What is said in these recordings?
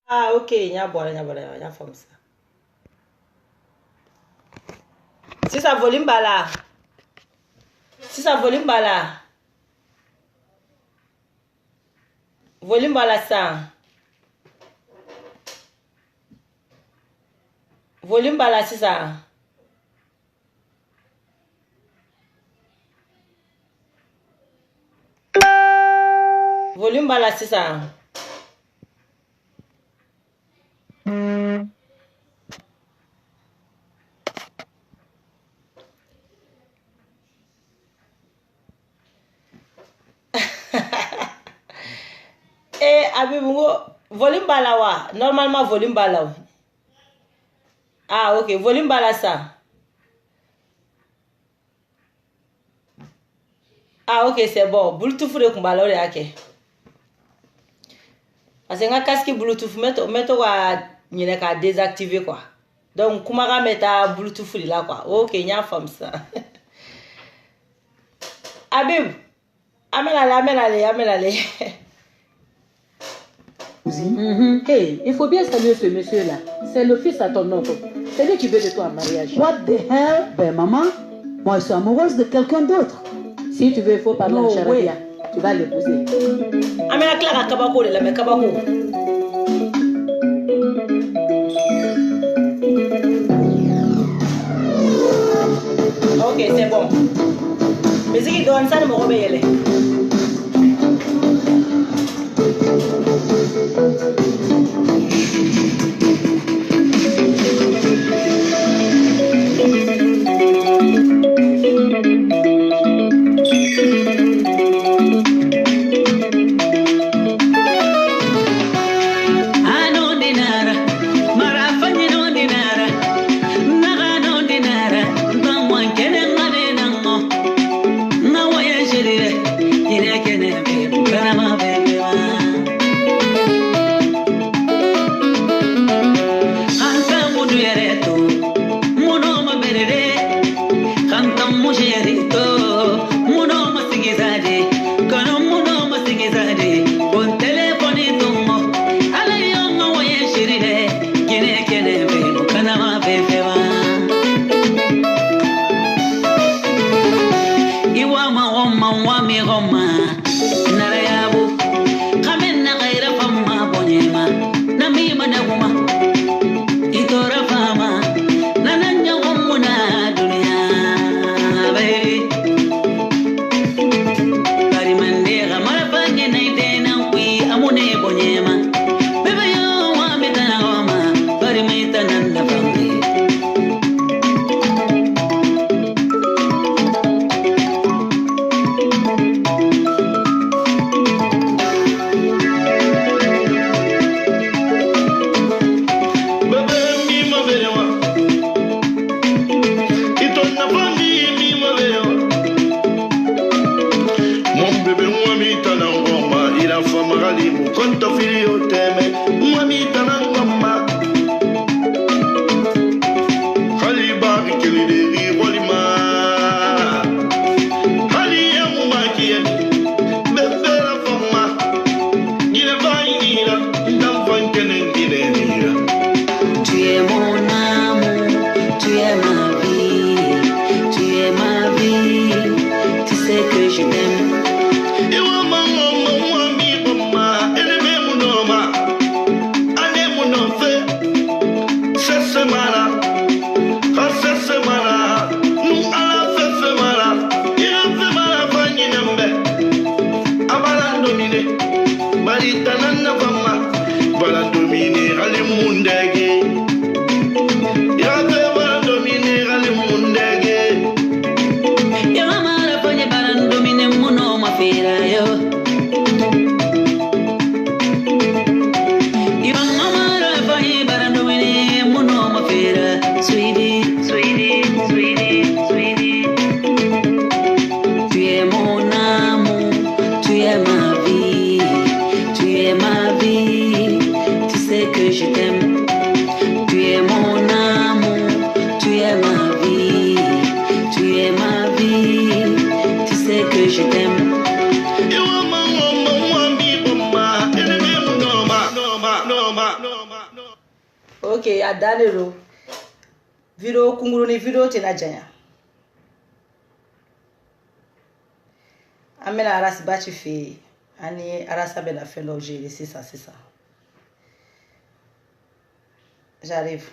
Ah, ok, nya bola, nya femme ça. Si ça volume bala. Si ça volume bala. Volume bala ça. Volume bala c'est ça. Volume bala c'est ça. Abibungo, volume bala wa. Normalement volume bala. Ah, ok, volume bala ça. Ah, ok, c'est bon. Bluetooth de kumbala ore ake. Parce que nga casque Bluetooth meto wa nyine ka désactiver quoi. Donc kumaka meta Bluetooth là quoi. Ok, nya femme ça. Abib, amène-le. Hey, il faut bien saluer ce monsieur-là. C'est le fils à ton oncle. C'est lui qui veut de toi en mariage. What the hell? Ben maman, moi je suis amoureuse de quelqu'un d'autre. Si tu veux, il faut parler en charabia. Tu vas l'épouser. Amène Clara Kabako de la mais Kabako. Ok, c'est bon. Mais c'est qui donne ça de me rebeller. Ok, a danero. Video kunguru ni video tina janya. Amena arasi bachi fi. Ani arasa bena fait l'objet, c'est ça. J'arrive.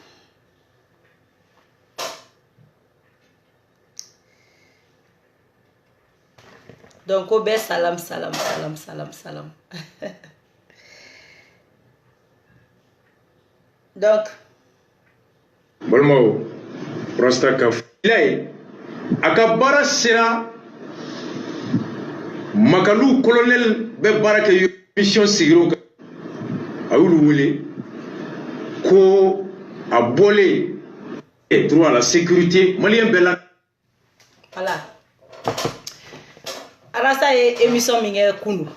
Donc, au bel salam. Donc. Bolmo, prostaka. Ilay, akabara sera. Makalu colonel be barake mission sigiro. Aoulou wole. Ko abole et droit à la sécurité. Malien bella. Voilà. Arasa émission minge kunu.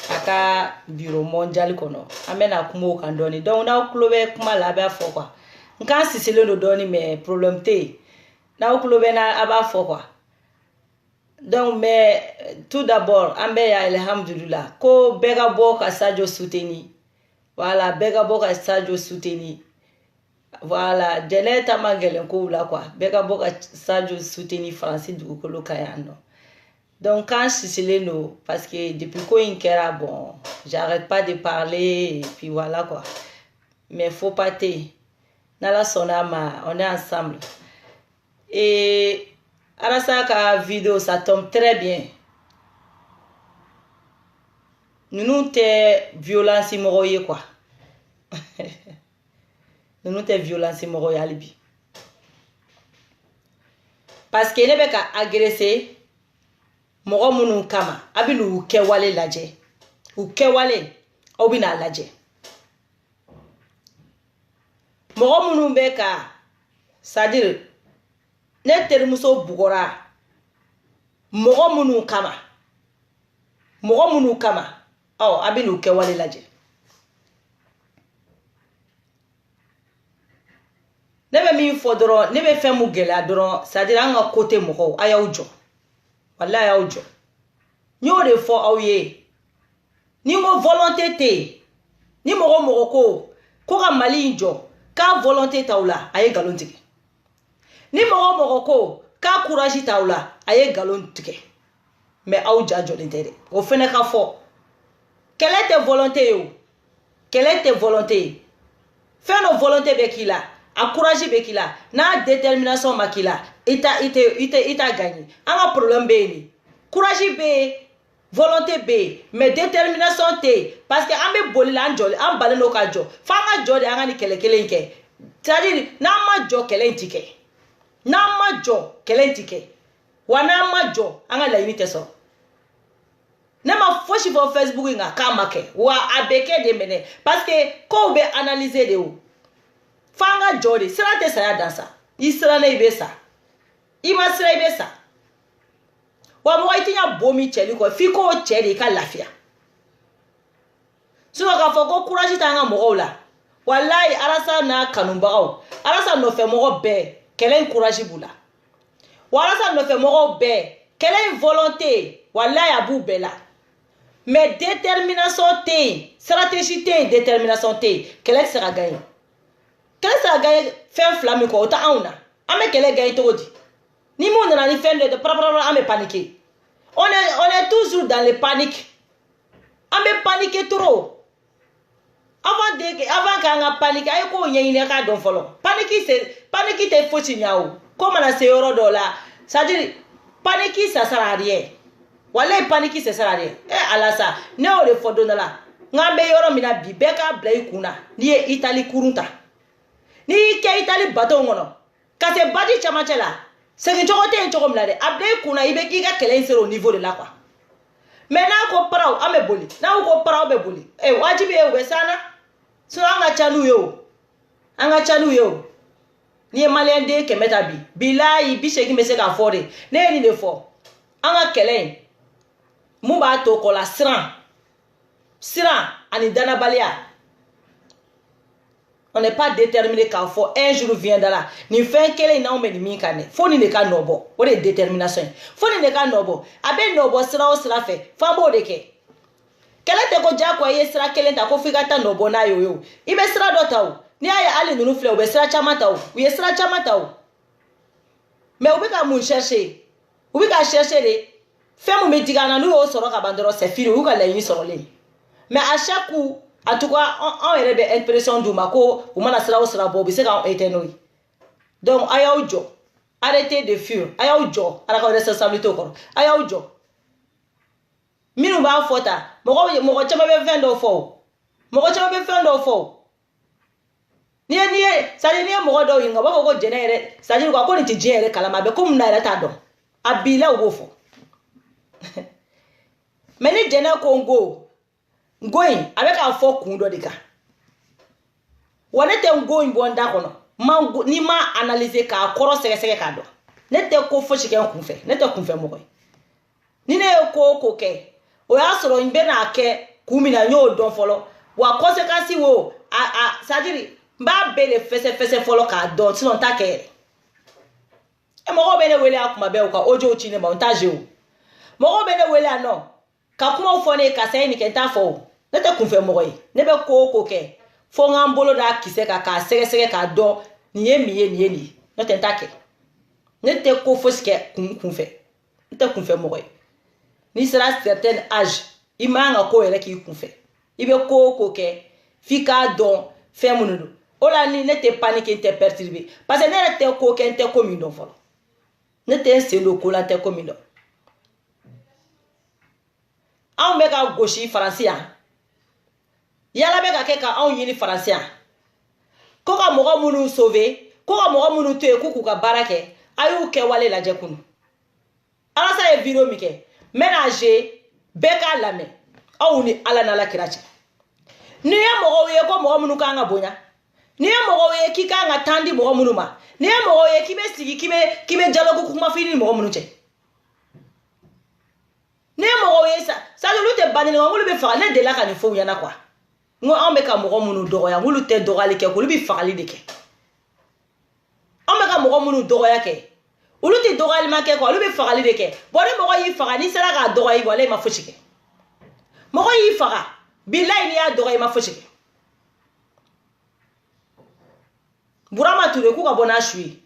Aka bureau mondial kono. Amena kumo kandoni. Donc na okulobe kuma labe afo kwa. Nkan sisile no doni mais problème te. Na okulobe na aba afo kwa. Donc mais tout d'abord ambe ya alhamdulillah ko bega boka Sadio souteni. Voilà, bega boka Sadio souteni. Voilà, Janeta Mangelen Koula quoi. Bega boka Sadio souteni Francis Dukolo Kayano. Donc quand je no parce que depuis qu'on est bon, j'arrête pas de parler et puis voilà quoi. Mais faut pas te. Nala sonama, on est ensemble. Et Arasaka vidéo ça tombe très bien. Nous t'es violence moroye quoi. Nous t'es violence moroye alibi. Parce que ne ka agressé mɔgɔ minnu kama a bɛ n'u kɛwale lajɛ u kɛwale aw bɛ n'a lajɛ mɔgɔ minnu bɛ ka c'est-à-dire ne terimuso bugɔra mɔgɔ minnu kama a bɛ n'u kɛwale lajɛ ne bɛ min fɔ dɔrɔn ne bɛ fɛn mun gɛlɛya dɔrɔn c'est-à-dire an ka côté mɔgɔw a y'aw jɔ. Wallahi yaw jo nyo de fo awye ni mo volonté te ni mo ko ka mali njo ka volonté taula aye galon tike ni mo ko ka courage taula aye galon tike mais aw jajo l'intere o fene ka fo quelle est ta volonté yo quelle est ta volonté fais nos volonté be kila a courage be kila na détermination makila ita gagné un problème be courage be volonté be mais détermination te parce que ambe boli la njoli am balé no ka jo fa nga jo de anga ni kele nke c'est-à-dire na ma jo kele ntike wana ma jo anga la unité so na ma foshi for Facebook nga ka make wa abeke de mene parce que ko be analyser de o fa nga jo de sera te sa dans ça isra na ibesa ima sera ibesa wa mo itinya bomi cheli ko fi ko cheli ka lafia so ka fo ko courage tanga mo la wallahi arasa na kanumbago arasa no fe mo be kelen courage bula arasa no fe mo be kelen volonté wallahi abu bela mais détermination te stratégie te détermination te kelen sera gagné fait flamme ko ta auna ame kelen gagné to di ni mon na ni fait de ame paniquer on est toujours dans les paniques ame paniquer trop avant qu'on panique ay ko nyine ka don folo panique te foti nyao comme na se euro dollar ça dit panique ça sert à rien wala panique ça sert à rien ala ça ne o le fodo na la ngambe euro mina bi beka blay kuna ni Italie kurunta ni ke Italie bato ngono ka se badi chamachela c'est que tu as mlade ablay kuna ibe ki ka kelen sero au niveau de là quoi maintenant ko parao ame boli na ko parao be boli wajibi e we sana so anga chanu yo ni malien de ke metabi bilahi bi sheki mese ka fore ne ni de fo anga kelen mu ba to ko la sran ani dana balia on n'est pas déterminé quand faut un jour viendra là ni fin kelen na o me ni mi kane fo ni ne ka nobo o de détermination fo ni ne ka nobo abe nobo sra o sra fe fa bo de ke kele te ko ja ko ye sra kelen ta ko fika ta nobo na yo ibe sra do taw ni aya ali nunu fleur, ou be sera chamata ou, ou ye sera chamata ou. Mais ou be ka moun chercher. Ou be ka chercher les. Fais mon médicament, nous, on sera à bandero, c'est fini, ou ka la yini sur les. Mais à chaque coup, en tout cas, on a une impression du mako, ou man a sera ou sera bobi, c'est quand on était nous. Donc, aya ou jo. Arrêtez de fuir. Aya ou jo. Ala ka responsabilité au corps. Aya ou jo. Minu ba fota. Moko chama be fendo fo. Moko chama be fendo fo. Niye, ça dit niye moko do yinga, ba ko jenere, ça dit ko ni ti jere kalama be comme na ere ta do. Abila ou fo. Mais ni jene Congo ngoin avec un fort kundo dika wonete ngoin bonda kono mangu ni ma analyser ka koro sege ka do nete ko fo chike kunfe nete kunfe mo koy ni ne ko ke o ya soro imbe na ke kumina nyo don folo wa conséquence wo ça dire ba bele fese folo ka do sinon ta ke e mo bene wele akuma be o ka ojo chine ma ontaje o mo bene wele ano ka kuma fone ka sai ni kenta fo nete kunfe mo koy ne be ko ke fo ngambolo da kise ka sege ka do ni ni nete ntake nete ko fo ske kunfe nete kunfe mo koy ni sera certain âge imanga ko ere ki kunfe ibe ko ke fika don fe munudu ola ni nete panique inte perturbé parce que nete ko ke inte ko min don folo nete se lo ko la te ko min don on be ka gauche français yala be ka ke ka on yini français ko ka mo munu sauver ko ka mo munu te ku ka barake ayu ke wale la je kunu ala sa e video mi ke ménager beka lame awu ni ala na la kirachi ni ya mo ye ko mo munu ka nga bonya ni ya mo ye ki ka nga tandi mo munu ma ni ya mo ye ki be sigi ki be jalo ku kuma fini mo munu che ni ya mo ye sa lu te banini ngulu be fa ne de la ka ni fo yana kwa ngo ambe ka mo munu dogo ya ngulu te dogo ali ke ko lu bi fa ali de ke ambe ka mo munu dogo ya ke ulu ti dogali make ko ulu be fagali de ke bone mo yi faga ni sera ka dogo yi wala ma fushike mo yi faga billahi ni ya dogo yi ma fushike burama ture ku ka bona shui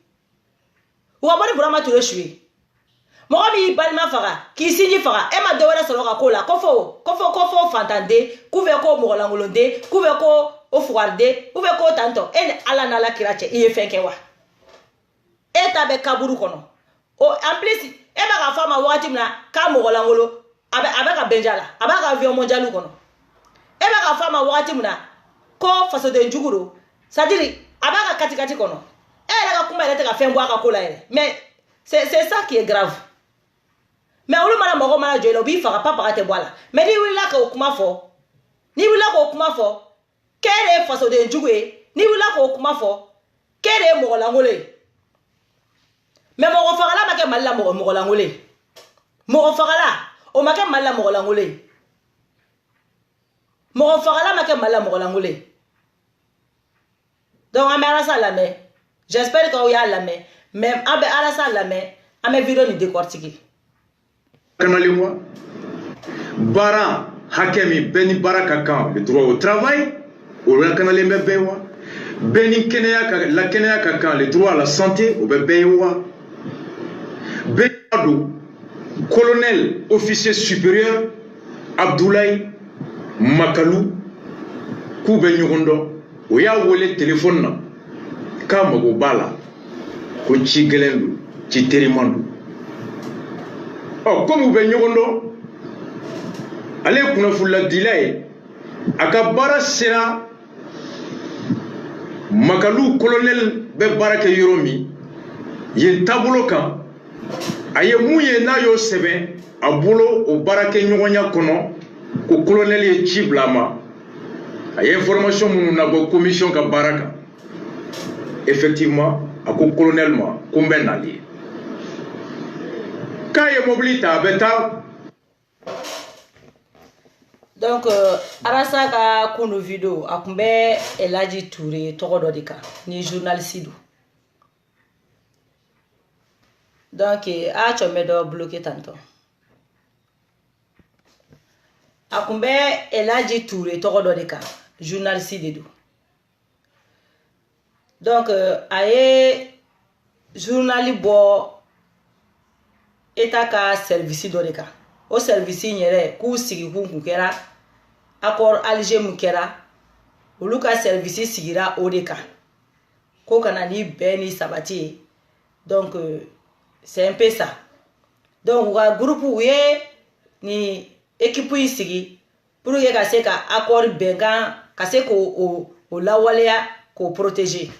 wa bone burama ture shui mo mi bal ma faga ki sinji faga e ma dowere solo ka kola kofo fantande ku ve ko mo langolonde ku ve ko o fuarde ku ve ko tanto en ala na la kirache iye fenke wa eta be kaburu kono o en plus e ba ka fama wati mna ka mo golangolo abe ka benjala abe ka avion mondial kono e ba ka fama wati mna ko faso de njuguro sadiri abe ka katikati kono e la ka kuma ile te ka fembo aka kola ile mais c'est ça qui est grave mais olu mala mogo mala joilo bi faka papa ka te boala mais ni wila ka okuma fo ni wila ko okuma fo kere faso de njugwe ni wila ko okuma fo kere mo golangolo mais mo fagala make malla mo langole mo fagala o make malla mo langole mo fagala make malla mo langole donc amara ça la mais j'espère que y a la mais même abe ala ça la mais ame vidéo ni décortiquer kanali moi bara hakemi beni baraka kan le droit au travail o la kanale mbebe wa beni kenya ka la kenya ka kan le droit à la santé o bebe wa Benadou, colonel officier supérieur Abdoulaye Makalou Koube Nyugondo oya wole téléphone na kama go bala ko ci gelendu ci terimandu oh comme Koube Nyugondo ale kuna fulla dilay aka bara sera Makalou colonel be barake yoromi yen tabulo kan aye mouye na yo sebe abulo o barake nyonya kono ko colonel ye chiblama aye information munu na bo commission ka baraka effectivement ako colonel ma kumbe nali kaye mobilita beta donc arasa ka kunu video akumbe Elaji Touré togodo dika ni journaliste donc a chome do bloquer tanto akumbe Elaji Touré togodo dika journaliste dedo Donc a ye journal bɔ État ka service dɔ de kan. O service in yɛrɛ k'u sigi kun kɛra accord Alger mun kɛra olu ka service sigira o de kan. Ko kana ni bɛn ni sabati ye. Donc c'est un peu ça. Donc u ka groupe u ye ni équipe yi sigi pour que ka se ka accord bɛnkan ka se k'o lawaleya k'o protéger.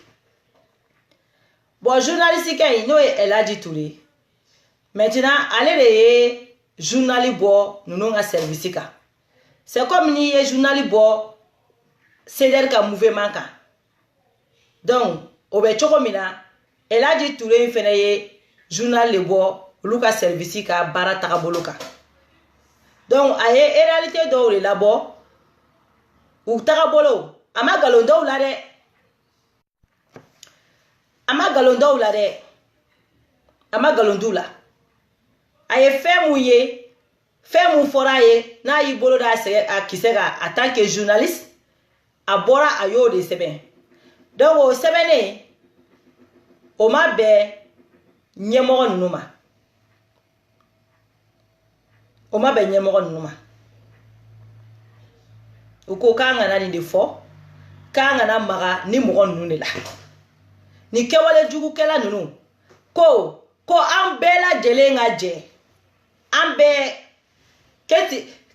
Bon journaliste kɛ n'o ye Elhaji Touré. Maintenant ale de ye journal bɔ ninnu ka service kan. C'est comme ni ye journal bɔ CDR ka mouvement kan. Donc o bɛ cogo min na Elhaji Touré fɛnɛ ye journal le bɔ olu ka service ka baara tagabolo kan. Donc a ye réalité dɔw de labɔ u tagabolo a ma galon dɔw la dɛ. A ma galon dɔw la dɛ. A ma galon d'u la. A ye fɛn mun ye fɛn mun fɔra a ye n'a y'i bolo da a kisɛ kan en tant que journaliste a bɔra a y'o de sɛbɛn. Donc o sɛbɛnnen o ma bɛn ɲɛmɔgɔ ninnu ma. O ma bɛn ɲɛmɔgɔ ninnu ma. U ko k'an kana nin de fɔ k'an kana maga ni mɔgɔ ninnu de la. Ni kɛwale jugukɛla ninnu ko an bɛɛ lajɛlen ka jɛ an bɛɛ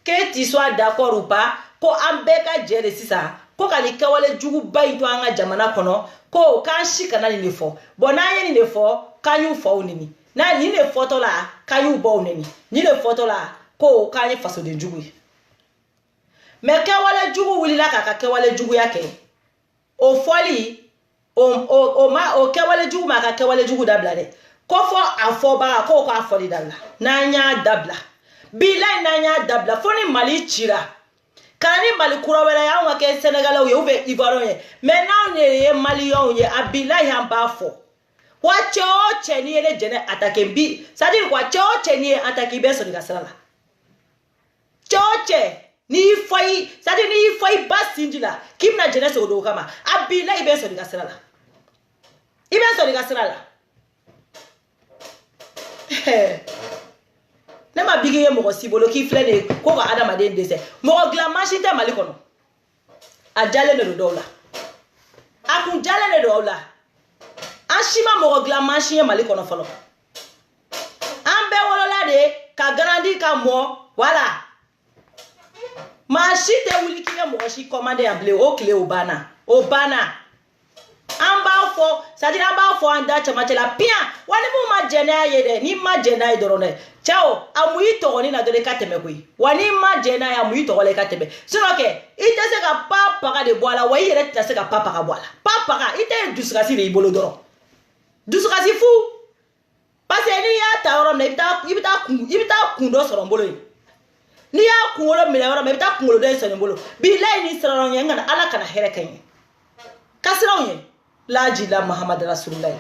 que tu sois d'accord ou pas ko an bɛɛ ka jɛ de sisan ko ka ni kɛwale juguba in to an ka jamana kɔnɔ ko k'an si kana nin de fɔ. Bon n'an ye nin de fɔ k'an y'u faw neni. N'a nin de fɔtɔ la k'an y'u baw neni. Nin de fɔtɔ la ko k'an ye fasoden jugu ye. Mais kɛwale jugu wulila k'a ka kɛwale juguya kɛ. O fɔli o kɛwale jugu ma ka kɛwale jugu dabila dɛ. Ko fɔ a fɔbaga ko k'a fɔli dabila. N'an y'a dabila. Bilayi n'an y'a dabila fo ni Mali cira. Kana ni Mali kura wɛrɛ ye anw ka kɛ Sénégalais ye ou bien Ivoiriens ye. Mais n'anw de ye Maliens ye a bilayi an b'a fɔ. Wa cɛ o cɛ n'i ye ne jɛnɛ attaquer bi c'est-à-dire quoi cɛ o cɛ n'i ye attaquer i bɛ sɔrɔ i ka sira la. Cɛ o cɛ n'i y'i fɔ i c'est-à-dire n'i y'i fɔ i ba sinji la k'i bɛna jɛnɛ sogo dogo kama a bilayi i bɛ sɔrɔ i ka sira la. I bɛ sɔrɔ i ka sira la. Ne ma bigi ye mɔgɔ si bolo k'i filɛ de ko ka adamaden dɛsɛ. Mɔgɔ dilan mansin tɛ Mali kɔnɔ. A jalen de don dɔw la. A kun jalen de don aw la. An si ma mɔgɔ dilan mansin ye Mali kɔnɔ fɔlɔ. An bɛɛ wolola de ka garandi ka mɔ voilà. Maa si tɛ wuli k'i bɛ mɔgɔ si commandé yan bilen o tile o banna. O banna. An b'a fɔ c'est-à-dire an b'a fɔ an da cɛmancɛ la piyan wa ni mun ma jɛn n'a ye dɛ n'i ma jɛn n'a ye dɔrɔn dɛ cɛw a mun y'i tɔgɔni na dɔrɔn i ka tɛmɛ koyi wa n'i ma jɛn n'a ye a mun y'i tɔgɔ la i ka tɛmɛ sinon kɛ i tɛ se ka pa paga de bɔ a la wa i yɛrɛ tɛ se ka pa paga bɔ a la pa paga i tɛ dusukasi de i bolo dɔrɔn dusukasi fu parce que n'i y'a ta yɔrɔ min na i bɛ taa kun dɔ sɔrɔ n bolo yen n'i y'a kunkolo minɛ yɔrɔ min i bɛ taa kunkolo dɔ in sɔrɔ n bolo bilayi ni siraw ɲɛ n kana Ala kana hɛrɛ kɛ n ye ka siraw ɲɛ Laji la Muhammad Rasulullah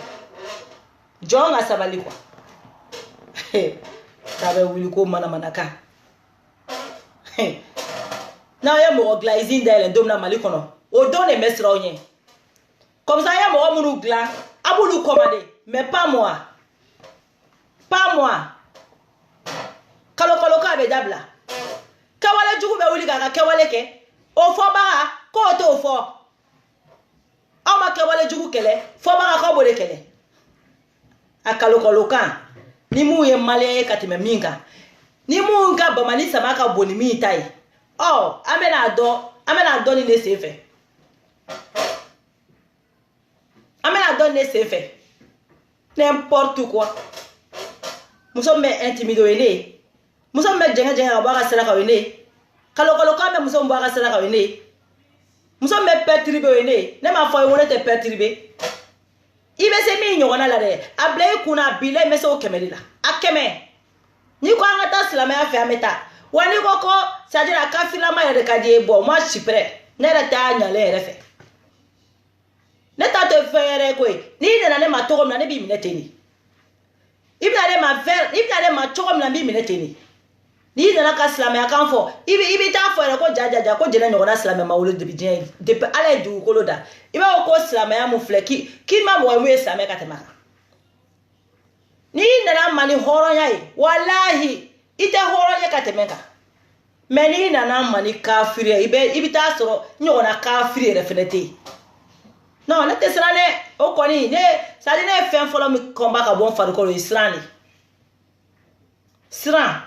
jɔn ka sabali quoi k'a bɛ wuli ko manamanakan n'aw ye mɔgɔ dilan usine dayɛlɛ don min na Mali kɔnɔ o don de bɛ siraw ɲɛ comme ça an ye mɔgɔ minnu dilan a b'olu commandé mais pas moi kalo k'a bɛ dabila kɛwale jugu bɛ wuli k'a ka kɛwale kɛ o fɔbaga k'o t'o fɔ. Aw ma kɛwale jugu kɛlɛ fɔbaga k'aw b'o de kɛlɛ a kalokalokan ni mun ye Malien ye ka tɛmɛ min kan ni mun ka bamani sama ka bon ni min ta ye ɔ an bɛna dɔn nin de senfɛ n'importe quoi muso min bɛ intimider o ye ne ye muso min bɛ jɛngɛ ka bɔ a ka sira kan o ye ne ye kalokalokan bɛ muso min bɔ a ka sira kan o ye ne ye. Muso bɛ perturbé o ye ne ye ne m'a fɔ ye ko ne tɛ perturbé i bɛ se min ɲɔgɔnna la dɛ a bila i kunna a bilayi n bɛ se o 100 de la a 100 n'i ko an ka taa silamɛya fɛ an bɛ taa wa n'i ko ko c'est-à-dire a kafirilama yɛrɛ de ka di ye bon moi je suis prêt ne yɛrɛ t'a ɲalen yɛrɛ fɛ ne t'a to fɛn yɛrɛ ye koyi n'i nana ne ma cogo min na ne b'i minɛ ten de i bɛna ne ma cogo min na n b'i minɛ ten de Ni nana ka silamɛya kan fɔ i bɛ taa fɔ yɛrɛ ko jajaja ko jɛnɛ ɲɔgɔnna silamɛma wolo depuis ala ye dugukolo da i b'a fɔ ko silamɛya mun filɛ k'i ma mɔgɔ mun ye silamɛ ka tɛmɛ kan ni nana ma ni hɔrɔnya ye walahi i tɛ hɔrɔn ye ka tɛmɛ kan mais ni nana ma ni kafiri ye i bɛ taa sɔrɔ ɲɔgɔnna kafiri yɛrɛ fɛnɛ tɛ yen non ne tɛ siran dɛ o kɔni c'est à dire ne ye fɛn fɔlɔ min kɔnba ka bɔ n farikolo ye siran de siran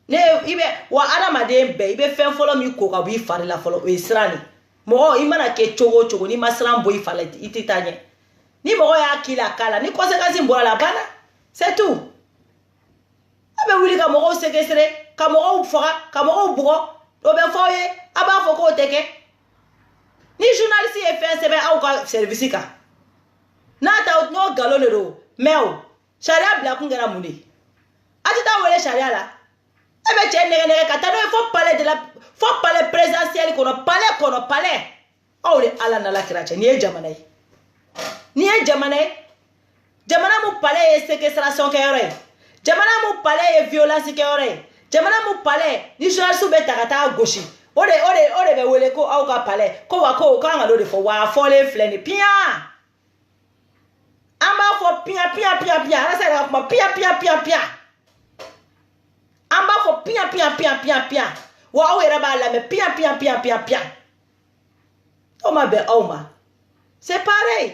ne ibe wa adamaden bɛɛ i bɛ fɛn fɔlɔ min ko ka bɔ i fari la fɔlɔ o ye siran de mɔgɔ i mana kɛ cogo o cogo n'i ma siran bɔ i fari la i tɛ taa ɲɛ ni mɔgɔ y'a k'i la k'a la ni conséquence bɔra la banna c'est tout a bɛ wuli ka mɔgɔw séquestrer ka mɔgɔw faga ka mɔgɔw bugɔ o bɛ fɔ aw ye a b'a fɔ k'o tɛ kɛ ni journaliste ye fɛn sɛbɛn aw ka service kan n'a ta n'o nkalon de don mais o sariya bila kun kɛra mun de a tɛ taa wele sariya la e bɛ cɛ nɛgɛ nɛgɛ ka taa n'o ye fo palais présidentiel kɔnɔ palais aw de ala n'ala kira cɛ nin ye jamana ye jamana mun palais ye séquestration kɛyɔrɔ ye jamana mun palais ye violence kɛyɔrɔ ye jamana mun palais ni journaliste bɛ ta ka taa gosi o de bɛ wele ko aw ka palais ko wa ko kan ka dɔ de fɔ wa a fɔlen filɛ nin piyan an b'a fɔ piyan ala sa yɛrɛ ka kuma piyan an b'a fɔ piyan wa aw yɛrɛ b'a lamɛn piyan o ma bɛn aw ma c'est pareil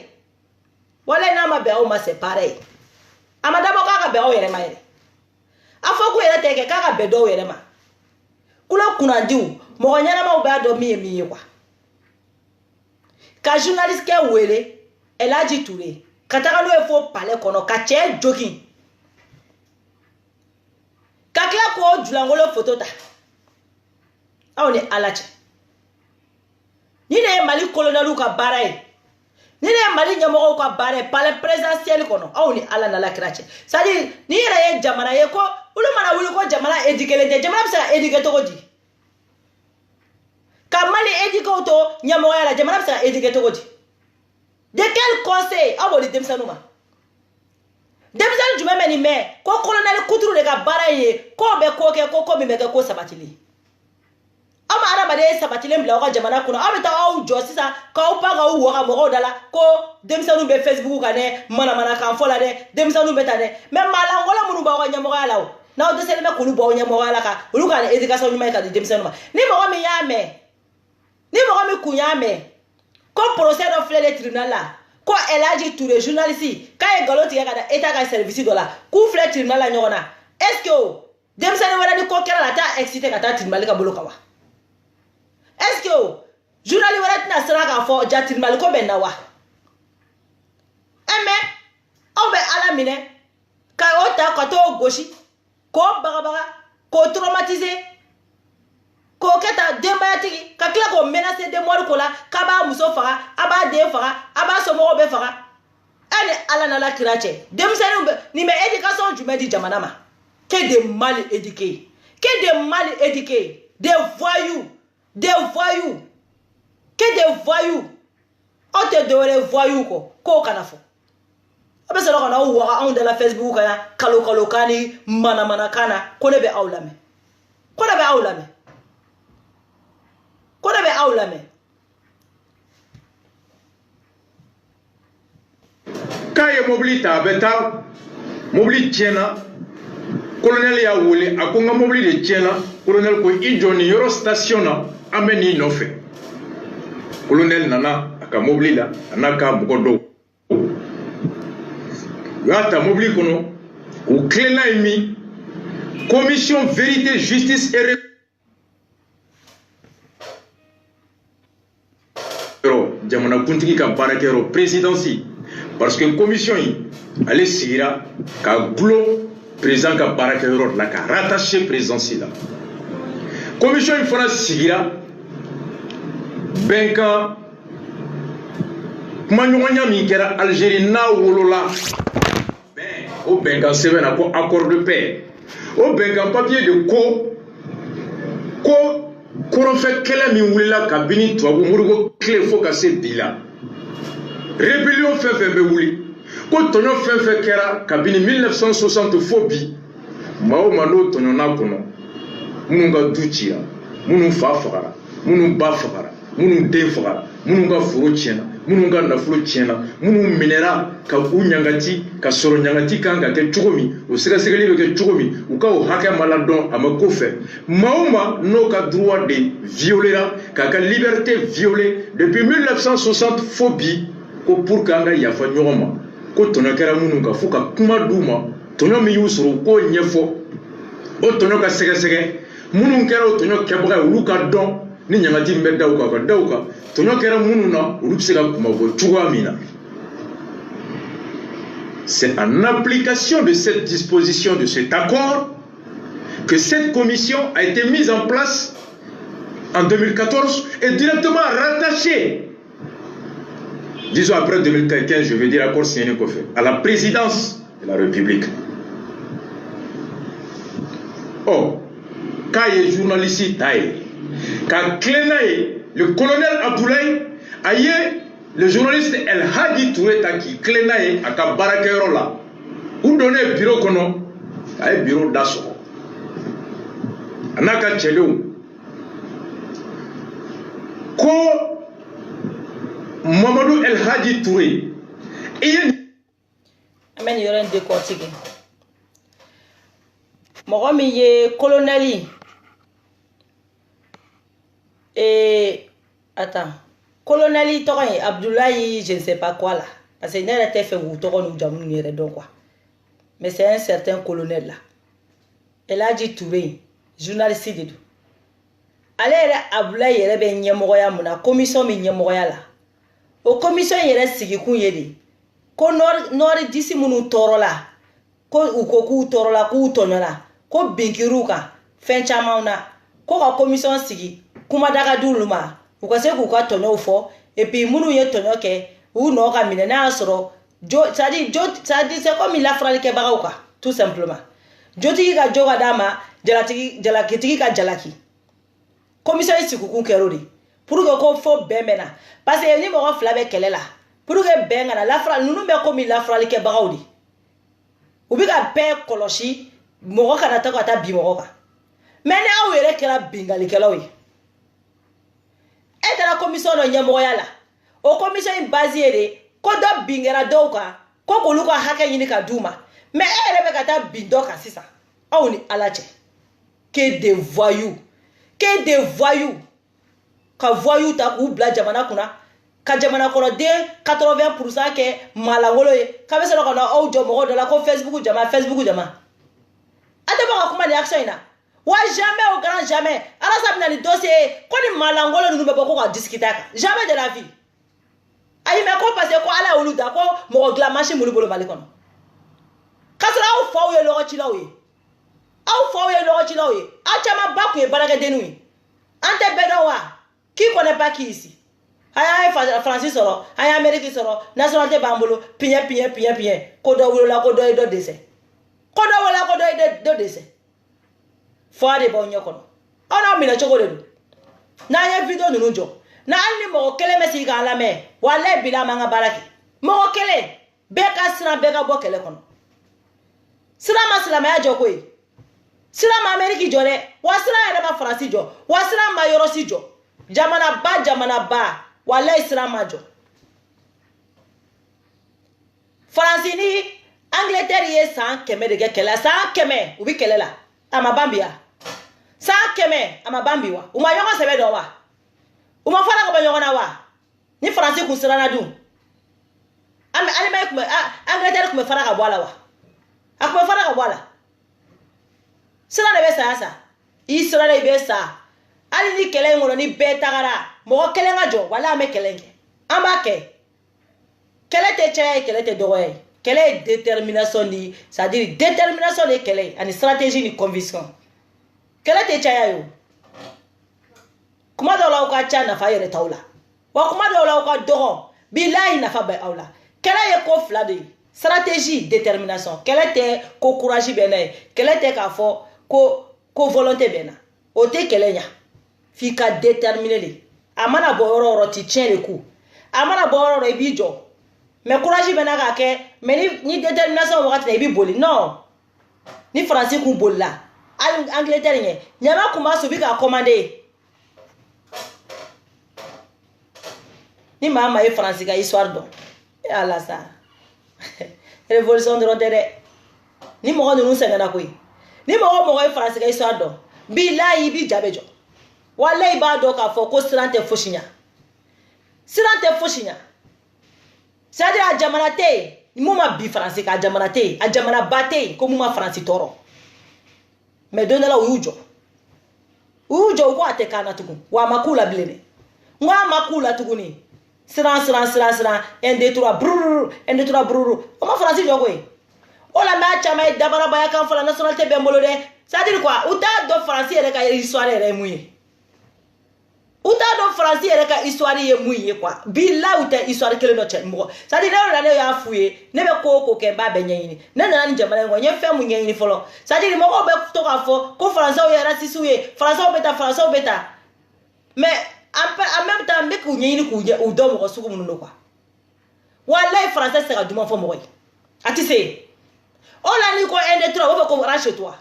wala n'a ma bɛn aw ma c'est pareil a ma dabɔ k'a ka bɛn aw yɛrɛ ma yɛrɛ a fɔ k'u yɛrɛ tɛ kɛ k'a ka bɛn dɔw yɛrɛ ma kula kunnadiw mɔgɔ ɲɛnamaw b'a dɔn min ye min ye quoi ka journaliste kɛ wele Elhaji Ture ka taga n'o ye fo palais kɔnɔ ka cɛ jogin ka tila k'o julangolo photo ta aw ni ala cɛ ni ne ye Mali colonel ka baara ye ni ne ye Mali ɲɛmɔgɔw ka baara ye palais présidentiel kɔnɔ aw ni ala n'ala kira cɛ c'est à dire ni yɛrɛ ye jamana ye ko olu mana wuli ko jamana éduquer tɛ jamana bɛ se ka éduquer cogo di ka Mali éduquer to ɲɛmɔgɔya la jamana bɛ se ka éduquer cogo di de quel conseil aw b'o di denmisɛnninw ma denmisɛnnin jumɛn bɛ nin mɛn ko colonel Kuturu de ka baara ye k'o bɛ ko kɛ ko min bɛ kɛ ko sabatilen aw ma adamaden sabatilen bila aw ka jamana kɔnɔ aw bɛ taa aw jɔ sisan k'aw pan k'aw wɔ ka mɔgɔw da la ko denmisɛnninw bɛ Facebook kan dɛ manamanakan fɔ la dɛ denmisɛnninw bɛ ta dɛ mais maalankolon minnu b'aw ka ɲɛmɔgɔya la o n'aw dɛsɛlen bɛ k'olu bɔ aw ɲɛmɔgɔya la ka olu ka éducation ɲuman ye ka di denmisɛnninw ma ni mɔgɔ min y'a mɛn ni mɔgɔ min kun y'a mɛn ko procès dɔ filɛ de tribunal la ko Elhaji Ture journaliste k'a ye nkalon tigɛ ka da état ka service dɔ la k'u filɛ tribunal la ɲɔgɔn na est ce que denmisɛnnin wɛrɛ ni ko kɛra la a t'a excité ka taa tribunal ka bolo kan wa est ce que journal wɛrɛ tɛna siran k'a fɔ ja tribunal ko bɛ na wa mais aw bɛ ala minɛ ka o ta ka t'o gosi k'o bagabaga k'o traumatiser k'o kɛ ta denbayatigi ka tila k'o menacer de mort ko la k'a b'a muso faga a b'a den faga a b'a somɔgɔw bɛɛ faga e ni ala n'ala kira cɛ denmisɛnninw bɛ nin bɛ éducation jumɛn di jamana ma que de mal éduqués des voyous que des voyous aw tɛ dɔwɛrɛ voyous kɔ k'o kana fɔ a bɛ sɔrɔ ka n'aw waga anw da la Facebook kan yan kalo kan ni manamanakan na ko ne bɛ aw lamɛn k'a ye mobili ta a bɛ taa mobili tiɲɛna colonel y'a wele a ko n ka mobili de tiɲɛna colonel ko i jɔ nin yɔrɔ station na an bɛ n'i nɔfɛ colonel nana a ka mobili la a n'a ka mɔgɔ dɔw u y'a ta mobili kɔnɔ k'u tilenna ye min commission vérité justice et jamanakuntigi ka baarakɛyɔrɔ présidence parce que commission yi ale sigira ka gulo président ka baarakɛyɔrɔ la ka rattaché présidence la commission yi fana sigira bɛnkan kumaɲɔgɔnya min kɛra Algérie n'a wolola o bɛnkan sɛbɛnna ko accord de paix o bɛnkan papier de ko kɔrɔnfɛ kɛlɛ min wulila kabini tubabu moribo tile fo ka se bi la rébellion fɛn fɛn bɛ wuli ko tɔɲɔ fɛn fɛn kɛra kabini 1960 fo bi maa o maa n'o tɔɲɔna kɔnɔ minnu ka du cira minnu fa fagara minnu ba fagara minnu den fagara minnu ka foro tiɲɛna minnu ka nafolo tiɲɛna minnu minɛra ka u ɲangati ka sɔrɔ ɲangati kan ka kɛ cogo min o sɛgɛsɛgɛli bɛ kɛ cogo min u ka o hakɛ ma ladɔn a ma ko fɛ maa o maa n'o ka droit de violera k'a ka liberté violer depuis 1960 fo bi ko pour que an ka yafa ɲɔgɔn ma ko tɔɲɔ kɛra minnu kan fo ka kuma d'u ma tɔɲɔ min y'u sɔrɔ u k'o ɲɛfɔ o tɔɲɔ ka sɛgɛsɛgɛ minnu kɛra o tɔɲɔ kɛbaga ye olu ka dɔn ni ɲangati min bɛ da u kan ka da u kan tɔɲɔ kɛra minnu na olu bɛ se ka kuma bɔ cogoya min na. C'est en application de cette disposition de cet accord que cette commission a été mise en place en 2014 et directement rattachée, disons après 2015, je veux dire accord signé à la présidence de la République. Oh, quand il est journaliste, quand le colonel Abdoulaye a eu le journaliste El Hadji Touré qui Klenaye à Kabarakero là, où donner bureau kono, a bureau d'assaut. Anaka Tchelou. Ko Mamadou El Hadji Touré. Amen, il y aura un décortiqué. Mon ye colonel. Et attends. Colonel Torin Abdoulaye, je ne sais pas quoi là. Parce qu'il n'a pas fait ou Toron ou Jamoun donc quoi. Mais c'est un certain colonel là. Elle a dit Touré, journaliste de tout. Allez, Abdoulaye, il est bien Yamoya, mon commission Yamoya là. Au commission, il est Sigikou Yedi. Ko nord d'ici mon toro là. Ko ukoku toro là, ko tonola. Ko binkiruka. Fenchamauna. Ko la commission Sigi. Kumadaka Duluma. Vous savez pourquoi tonneau fort et puis mounou ye tonneau ke ou non ramine na soro ça dit c'est comme il a fralé ke barauka tout simplement joti ka joga dama jalaki ka jalaki commission ici kuku kerori pour que ko fo bemena parce que ni mo flabe kele la pour que benga la fra nous me comme il a fralé ke baraudi ou bi ka pe koloshi mo ka na ta bi mo ka mais na o yere kala bingali kala wi. Et la commission de Yamoyala. Au commission est basée de Koda Bingera Doka, Kokoluka Haka Yinika Douma. Mais elle est à Bindoka, c'est ça. On est à la tête. Que des voyous. Que des voyous. Ka voyous ta ou bla jamana kuna. Ka jamana kono de 80% ke malangolo ye. Ka bese lokona audio mo de la ko Facebook jama. Ate ba kuma de action ina. Wa jamais au grand jamais. Alors ça vient le dossier. Quand il malangolo nous ne pouvons pas discuter. Jamais de la vie. Aïe mais quoi parce que quoi ala olu d'accord mo glamache mo bolo malikon. Kasra au fo ye lo chilawi. Au fo ye lo chilawi. Achama baku e baraka denui. Ante bedowa. Qui connaît pas qui ici? Aïe Francis soro, aïe Amérique soro, nationalité bambolo, pigne. Kodo wala kodo edo dese. Kodo wala kodo edo dese. Fade ba onye kono ona mi na chokole do na ya video nunu jo na ali mo kele mesi ga la me wala bila manga baraki mo kele beka sira beka bo kele kono sira ma ya jo koi sira ma Ameriki jo re wa sira ya ma France jo wa sira ma Yorosi jo jamana ba wala sira ma jo France ni Angleterre ye san keme de kele san keme ubi kele la amabambia sa keme amabambiwa uma yonga sebe do wa uma fara ko yonga na wa ni français ku sira na du ami ali may ko Angleterre ko fara ka bwala wa akko fara ka bwala sira na be sa isra na be sa ali ni kele ngolo ni be tagara mo kele ngajo wala me kelenge ambake kele te che kele te doye kele détermination ni c'est-à-dire détermination de kele ani stratégie ni conviction. Quelle est ta yo? Comment doit la uka na fa yere taula? Wa comment doit la uka doron? Bilahi na fa ba aula. Quelle est ko flade? Stratégie, détermination. Quelle était ko courage bena? Quelle était ka fo ko volonté bena? Ote kele nya. Fika déterminé li. Amana booro ti tient le coup. Amana booro e bijo. Mais courage bena ka ke, mais ni détermination wakati na ibi boli. Non. Ni français ku bolla. Angleterre nyama kuma so bi ka commander ni mama e France ka histoire do ala sa révolution de l'intérêt ni mo no sengana koy ni mo e France ka histoire do billahi bi jabejo wallahi ba do ka fo ko sirante foshinya c'est à jamanate muma bi France ka jamanate a jamana bate ko muma France toro mais donala ujo ko atekana tugu wa makula bilene ngwa makula tuguni siran 1 2 3 brrr o ma France jogo e o la ma chama e dabara baya kan fala nationalité bembolo de ça dire quoi uta do France ere ka histoire ere muye uta do France ere ka histoire ye muye quoi bila uta histoire kele no chembo ça dire na ne ya fuye ne be ko ke ba benyini ne na ni jamana ngo nye fe mu nyini folo ça dire mo ko be to ka fo ko France o ya raciste uye France o beta mais en même temps me ku nyini ku je u do mo suku mu no quoi wallahi français sera du mo fo mo ati c'est on a dit qu'on est de trop, on va chez toi.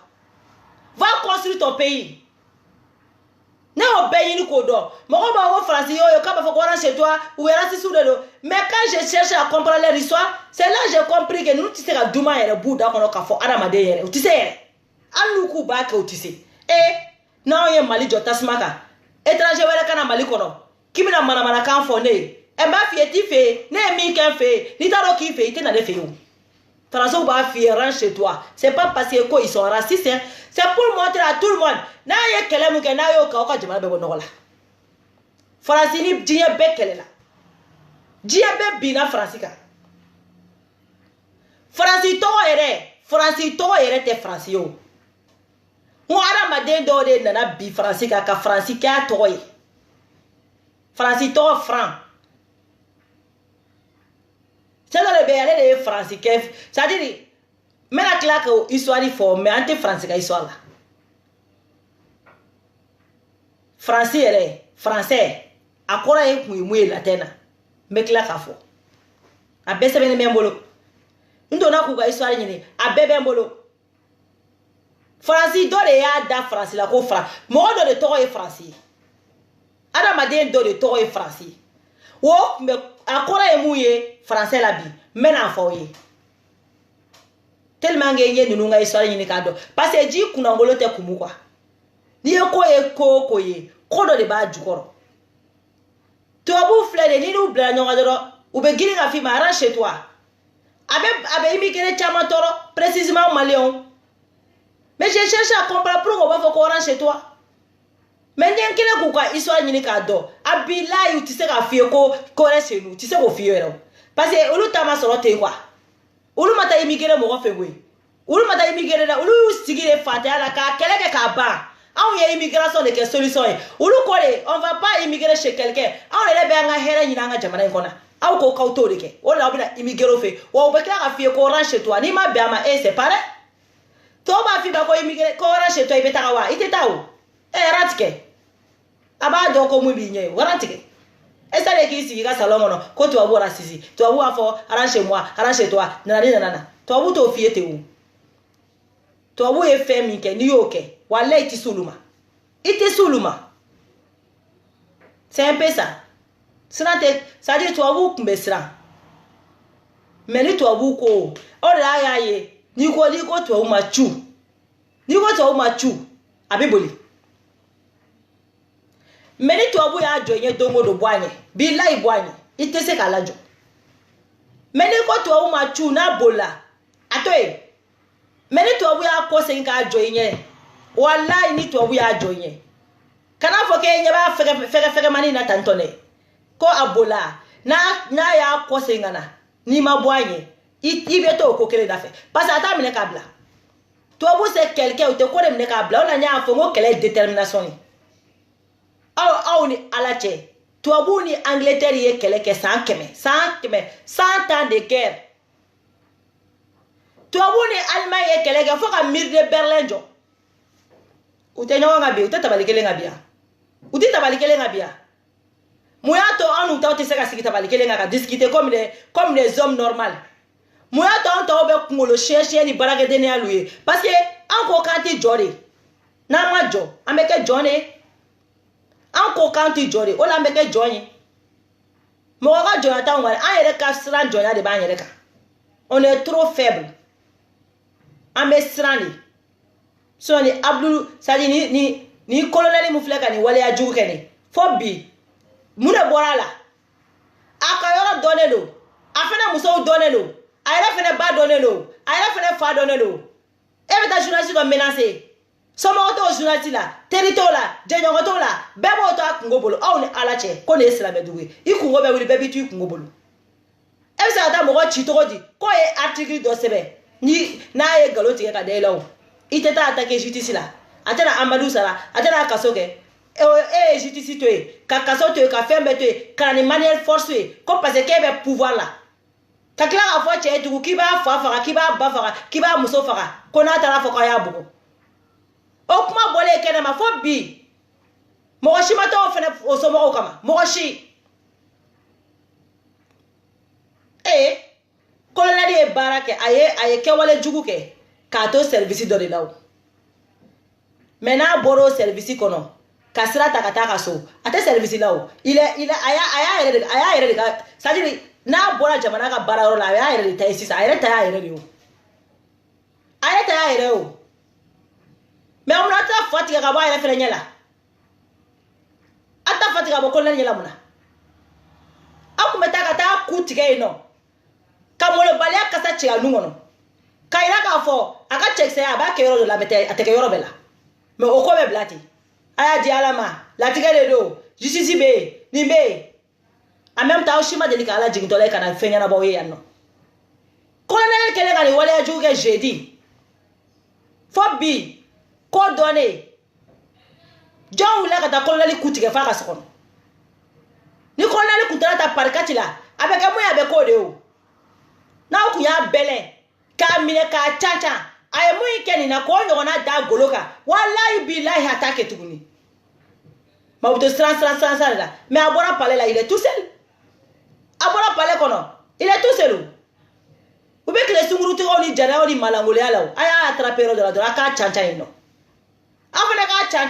Va construire ton pays. Ne obéis ni kodo. Mon gars, français, yo, quand il faut qu'on chez toi, ou est assis sous le dos. Mais quand je cherche à comprendre leur histoire, c'est là que j'ai compris que nous, tu sais, à Douma et le Bouddha, qu'on a fait Aramade, tu sais, à nous couper, tu sais. Et, non, il y a Mali, Jotasmaka. Étranger, voilà, quand Mali, kono. Qui m'a manamana quand fondé. Et ma fille, tu fais, ne mi qu'un fait, ni t'as qui fait, tu n'as pas fait. Français va fier chez toi. C'est pas parce que ils sont racistes, hein. C'est pour montrer à tout le monde. Na ye kele mu ke na yo ka ka jama be wono la. Français ni diye be kele la. Diye be bina français ka. Français to ere te français yo. Mo ara ma de do de na bi français ka français ka to ye. Français to franc. C'est dans le béalé de français ça dit mais la claque histoire faut mais ante français ka histoire là français akora e mu latena mais claque afo abese bene membolo ndo na ku ka histoire nyini abebe mbolo français do de ya da français la ko fra mo do de to e français ada madin do de to e français wo me akora e muye français la bi mena foye tellement ngeye nunu nga histoire nyini kado parce que ji kuna ngolo te kumu kwa ni ko ye kodo de ba jukoro to abu flede ni nu bla nyonga doro ube giri nga fi ma chez toi abe immigré chama toro précisément malien mais j'ai cherché à comprendre pourquoi on va faire chez toi. Mais n'y'a qu'elle a quoi histoire nyini kado abila yu tu sais ka fie ko reste nous tu sais ko fie là parce que ulu tama solo te quoi ulu mata immigré mo fe gwe ulu mata immigré da ulu sigire fata la ka keleke ka ba on y a immigration de quelle solution ulu ko le on va pas immigrer chez quelqu'un on ele be nga here nyina nga jamana ngona au ko kauto de ke on la obina immigrer fe wo be ka fie ko ran chez toi ni ma be ama c'est pareil to ba fi ba ko immigrer ko ran chez toi ibeta wa itetawo ratike aba do ko mu bi nye ratike esa le ki si ga salon no ko to abu rasisi to abu afo aran chez moi aran chez toi nana to abu to fie te wu to abu e fe mi ke ni yoke wala iti suluma c'est un peu ça ça dit to abu kumbesra mais ni to abu ko o la ya ye ni ko to abu machu abiboli meni to abu ya joye dongo do boanye billahi boanye itese kalajo meni ko to abu machu na bola atoy meni to abu ya ko se nka joye wallahi ni to abu ya joye kana foke nya ba fere mani na tantone ko abola na ya ko se ngana ni ma boanye ibe to ko kele dafe parce ata mine kabla to abu c'est quelqu'un ou te ko mine kabla on nya fo ngo kele détermination au ni alache to abu ni Angleterre ye keleke 100 ans de guerre to abu ni Allemagne ye keleke fo ka mur de Berlin jo ute nyawa ngabi ute tabalikele ngabia moya to anu ta te seka sikita balikele ngaka discuter comme les hommes normaux moya to be ngolo chercher ni barage de ne aluye parce que encore quand tu jori n'a ma jɔ an bɛ kɛ jɔn de ye an ko k'an ti jɔ de o la an bɛ kɛ jɔn ye mɔgɔ ka jɔnya t'anw kan an yɛrɛ ka siran jɔnya de b'an yɛrɛ kan on est trop faible an bɛ siran de sinon ni Abdul c'est-à-dire ni colonel mun filɛ ka nin waleya jugu kɛ nin fo bi mun de bɔra a la a ka yɔrɔ dɔnnen don a fana musow dɔnnen don a yɛrɛ fana ba dɔnnen don a yɛrɛ fana fa dɔnnen don e bɛ taa journaliste dɔ menacer somɔgɔ t'o journaliste la teri t'o la jɛɲɔgɔn t'o la bɛɛ b'o to a kungo bolo aw ni ala cɛ ko nin ye silamɛdugu ye i kungo bɛ wuli bɛɛ b'i to i kungo bolo e bɛ se ka taa mɔgɔ ci cogo di k'o ye article dɔ sɛbɛn ni n'a ye nkalon tigɛ ka da i la o i tɛ taa attaquer justice la a tɛna Amadu sara a tɛna kaso kɛ e ye justice to yen ka kaso to yen ka fɛn bɛɛ to yen ka na ni manuel force ye ko parce que k'e bɛ pouvoir la ka tila k'a fɔ cɛ ye tugun k'i b'a fa faga k'i b'a ba faga k'i b'a muso faga ko n'a taara fɔ k'a y'a bugu o kuma bɔlen kɛnɛma fo bi mɔgɔ si ma taa o fɛnɛ o somɔgɔw kama mɔgɔ si colonel ye baara kɛ a ye kɛwale jugu kɛ k'a to service dɔ de la o mais n'a bɔra o service kɔnɔ ka sira ta ka taa ka so a tɛ service la o a y'a yɛrɛ de ka c'est-à-dire n'a bɔra jamana ka baarayɔrɔ la a y'a yɛrɛ de ta ye sisan a yɛrɛ ta y'a yɛrɛ de o a yɛrɛ ta y'a yɛrɛ o mais mun na a tɛ fa tigɛ ka bɔ a yɛrɛ fɛnɛ ɲɛ la a tɛ fa tigɛ ka bɔ colonel ɲɛ la mun na a tun bɛ taa ka taa ku tigɛ yen nɔ ka molobaliya kasa cɛ a nun kɔnɔ ka yira k'a fɔ a ka cɛkisɛya a b'a kɛ yɔrɔ dɔ la a tɛ kɛ yɔrɔ bɛɛ la mais o ko bɛ bila ten a y'a di ala ma latigɛ de don justice bɛ yen nin bɛ yen en même temps aw si ma deli ka ala jigintɔla ye ka na fɛn ɲɛnabɔw ye yan nɔ colonel kɛlen ka nin waleya jugu kɛ jeudi fo bi ko dɔnnen jɔn wulila ka taa colonel ku tigɛ f'a ka so kɔnɔ ni colonel kun taara ta parikati la a bɛ kɛ mun ye a bɛ k'o de ye o n'aw kun y'a bɛlɛn k'a minɛ k'a can a ye mun kɛ nin na k'o ɲɔgɔnna da golo kan walayi bilahi a t'a kɛ tuguni mais u bɛ to siran de la mais a bɔra palais la il est tout seul a bɔra palais kɔnɔ il est tout seul u bɛ tile sunkurutigɛw ni jaraw ni malangoloya la o a y'a attraper yɔrɔ dɔ la dɔrɔn a k'a can yen nɔ a fana k'a can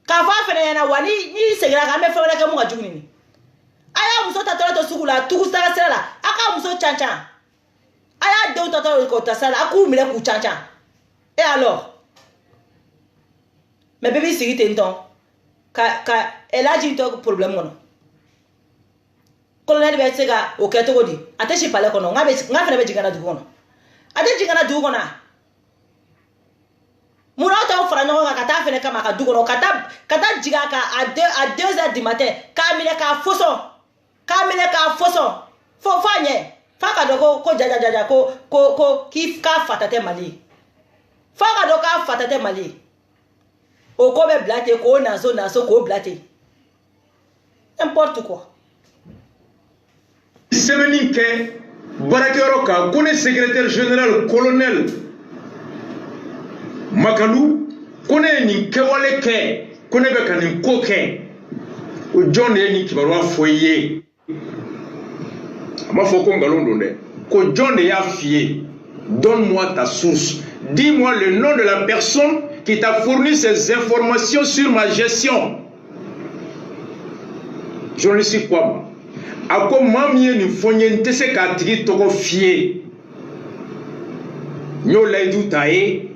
k'a fɔ a fana ɲɛna wa n'i seginna kan an bɛ fɛn wɛrɛ kɛ mun ka jugu nin ye a y'a muso tatɔla to sugu la tugu sira la a k'a muso can a y'a denw tatɔla k'o ta sira la a k'u minɛ k'u can et alors mais bɛɛ b'i sigi ten tɔ ka elaji tɔ problème kɔnɔ colonel bɛ se ka o kɛ cogo di a tɛ si palais kɔnɔ n k'a fana bɛ jigin ka na dugu kɔnɔ a tɛ jigin ka na dugu kɔnɔ mun n'aw t'aw fara ɲɔgɔn kan ka taa fɛnɛ kama a ka du kɔnɔ ka taa jigin a kan à 2 heures du matin k'a minɛ k'a fosɔn fo a ɲɛ f'a ka dɔn ko jajajaja ko k'a fata tɛ Mali ye f'a ka dɔn k'a fata tɛ Mali ye o ko bɛ bila ten k'o naso k'o bila ten n'importe quoi. sɛbɛnni kɛ baarakɛyɔrɔ kan ko ne secrétaire général colonel Makalu ko ne ye nin kɛwale kɛ ko ne bɛ ka nin ko kɛ o jɔn de ye nin kibaruya fɔ i ye a ma fɔ ko nkalon don dɛ ko jɔn de y'a f'i ye donne-moi ta source dis-moi le nom de la personne qui t'a fourni ces informations sur ma gestion journaliste quoi a ko maa min ye nin fɔ n ye n tɛ se k'a tigi tɔgɔ f'i ye n y'o layidu ta ye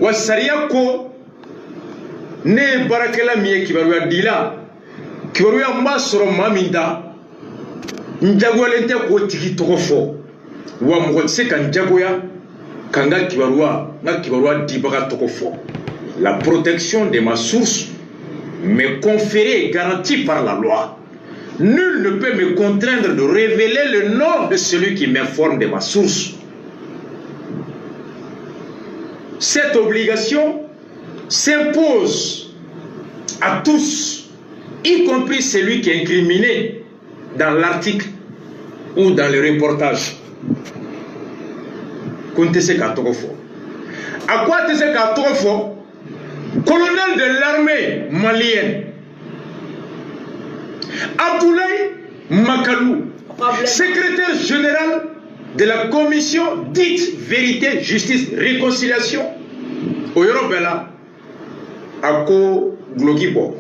wa sariya ko ne ye baarakɛla min ye kibaruya dila kibaruya n b'a sɔrɔ maa min da n jagoyalen tɛ k'o tigi tɔgɔ fɔ wa mɔgɔ tɛ se ka n jagoya ka n ka kibaruya dibaga tɔgɔ fɔ la protection de ma source m'est conférée et garantie par la loi. Nul ne peut me contraindre de révéler le nom de celui qui m'informe de ma source. Cette obligation s'impose à tous, y compris celui qui est incriminé dans l'article ou dans le reportage. À quoi tu sais qu'à colonel de l'armée malienne, Abdoulaye Makalou, secrétaire général de la commission dite Vérité, Justice, Réconciliation o yɔrɔ bɛɛ la a ko guloki bɔ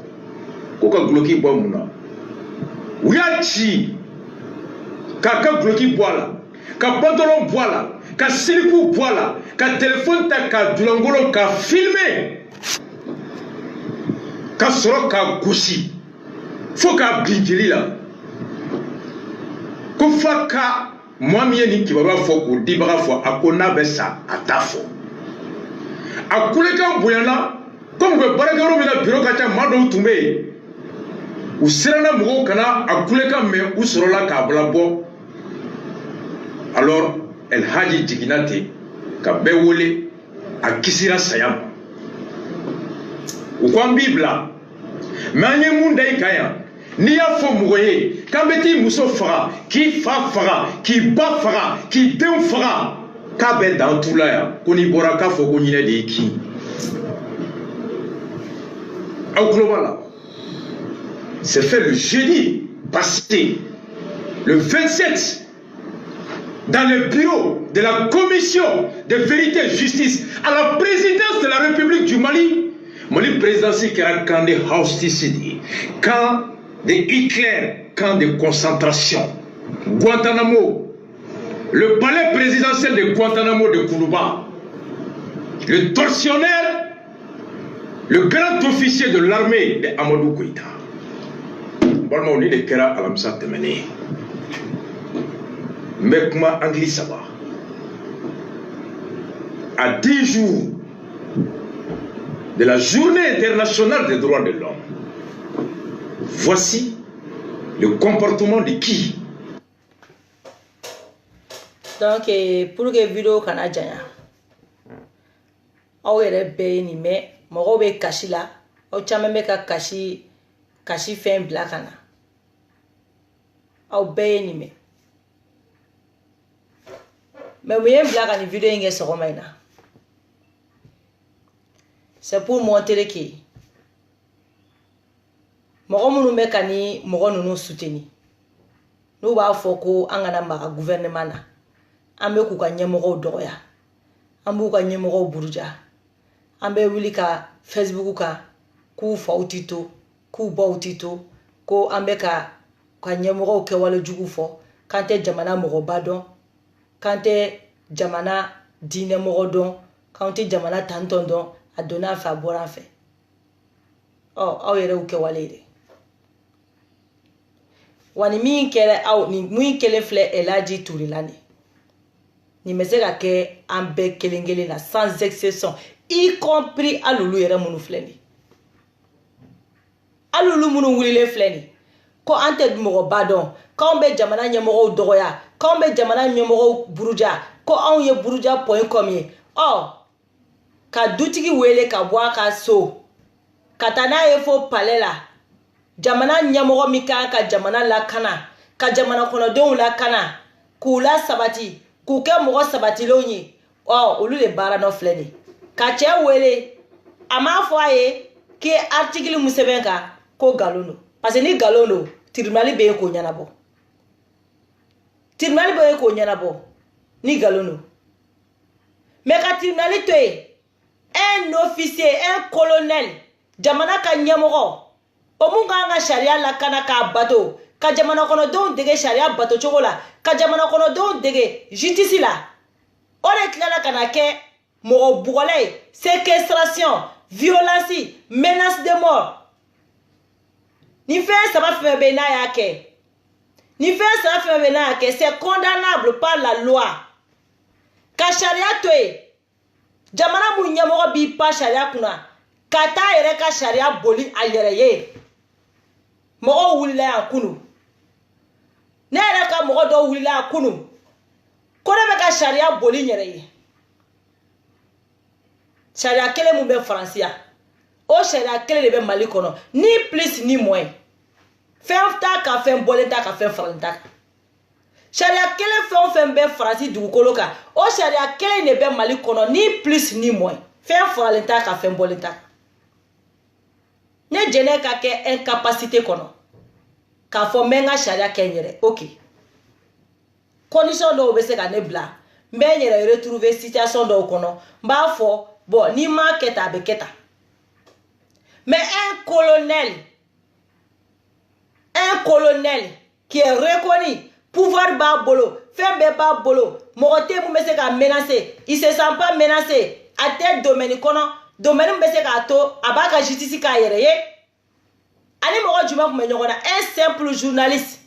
ko ka guloki bɔ mun na u y'a ci k'a ka guloki bɔ a la ka pantalon bɔ a la ka silipu bɔ a la ka telefɔni ta ka dulangolo ka filmer ka sɔrɔ ka gosi fo k'a bin jeli la ko fa ka mɔgɔ min ye nin kibaruya fɔ k'o dibaga fɔ a ko n'a bɛ sa a t'a fɔ a kulekan bonyana comme u bɛ baarakɛyɔrɔ min na biro ka ca maa dɔw tun bɛ yen u siranna mɔgɔw kana a kulekan mɛn u sɔrɔla k'a bila bɔ alors El Hadji jiginna ten ka bɛɛ wele a kisira saya ma u ko an b'i bila mais an ye mun da i kan yan n'i y'a fɔ mɔgɔ ye k'an bɛ t'i muso faga k'i fa faga k'i ba faga k'i denw faga k'a bɛ dan tu la yan ko n'i bɔra k'a fɔ ko ɲinɛ de y'i kin aw tulo b'a la c'est fait le jeudi passé le 27 dans le bureau de la commission de vérité et justice à la présidence de la République du Mali Mali présidentiel qui a camp de Hausticidi, camp de Hitler, camp de concentration, Guantanamo, le palais présidentiel de Guantanamo de Koulouba, le tortionnaire, le grand officier de l'armée de Amadou Koïta. Bon, on est de Kera Alamsa Temene. Mekma Angli Saba. À 10 jours de la journée internationale des droits de l'homme, voici le comportement de qui? Donc, pour que la vidéo soit janya, aw yɛrɛ bɛɛ ni mɛ mɔgɔw bɛ kasi la aw caman bɛ ka kasi fɛn bila ka na aw bɛɛ ni mɛ mais mun ye bila ka nin vidéo in kɛ sɔgɔma in na c'est pour montrer que mɔgɔ minnu bɛ ka ni mɔgɔ ninnu soutenir n'u b'a fɔ ko an kana maga gouvernement na an bɛ k'u ka ɲɛmɔgɔw dɔgɔya an b'u ka ɲɛmɔgɔw buruja an bɛ wuli ka Facebook kan k'u faw tɛ to k'u baw tɛ to ko an bɛ ka ɲɛmɔgɔw kɛwale jugu fɔ k'an tɛ jamana mɔgɔba dɔn k'an tɛ jamana diinɛmɔgɔ dɔn k'an tɛ jamana tantɔn dɔn a donna a fɛ a bɔra an fɛ aw yɛrɛ y'u kɛwale de wa ni min kɛra aw ni min kelen filɛ El Hadji Touré la nin bɛ se ka kɛ an bɛɛ kelen kelen na sans exception y compris alulu yɛrɛ minnu filɛ nin alulu minnu wulilen filɛ nin ko an tɛ mɔgɔba dɔn k'anw bɛ jamana ɲɛmɔgɔw dɔgɔya k'anw bɛ jamana ɲɛmɔgɔw buruja ko anw ye buruja.com ye ka dutigi wele ka bɔ a ka so ka taa n'a ye fo palais la jamana ɲɛmɔgɔ min kan ka jamana lakana ka jamana kɔnɔdenw lakana k'u la sabati k'u kɛ mɔgɔ sabatilenw ye olu de baara nɔ filɛ nin ka cɛ wele a m'a fɔ a ye k'e article mun sɛbɛn kan ko nkalon don parce que ni nkalon don tribunal bɛ yen k'o ɲɛnabɔ tribunal bɛ yen k'o ɲɛnabɔ ni nkalon don mais ka tribunal to yen un officier un colonel jamana ka ɲɛmɔgɔ o mun kan ka sariya lakana k'a bato ka jamana kɔnɔdenw dege sariya bato cogo la ka jamana kɔnɔdenw dege justice la o de tilala ka na kɛ mɔgɔ bugɔla ye séquestration violence menace de mort ni fɛn saba fɛn bɛ n'a y'a kɛ ni fɛn saba fɛn bɛ n'a y'a kɛ c'est condamnable par la loi ka sariya to yen jamana mun ɲɛmɔgɔ b'i pa sariya kunna ka taa yɛrɛ ka sariya boli a yɛrɛ ye mɔgɔw wulila yan kunu ne yɛrɛ ka mɔgɔ dɔw wulila yan kunu ko ne bɛ ka sariya boli n yɛrɛ ye sariya kelen mun bɛ faransiya o sariya kelen de bɛ Mali kɔnɔ ni plus ni moins fɛn t'a kan fɛn bɔlen t'a kan fɛn faralen t'a kan sariya kelen fɛn o fɛn bɛ Faransi dugukolo kan o sariya kelen de bɛ Mali kɔnɔ ni plus ni moins fɛn faralen t'a kan fɛn bɔlen t'a kan ne jɛnɛ ka kɛ incapacité kɔnɔ k'a fɔ n bɛ n ka sariya kɛ n yɛrɛ ok condition dɔw bɛ se ka ne bila n bɛ n yɛrɛ retrouver situation dɔw kɔnɔ n b'a fɔ bon ni ma keta be keta. Mais un colonel qui est reconnu, pouvoir bas bolo, faire bas bolo, moroté mou mese ka menacé, il se sent pas menacé, à tel domaine kono, domaine mese ka to, abaka justice ka yereye. Ani moro djuma kou menyongona, un simple journaliste.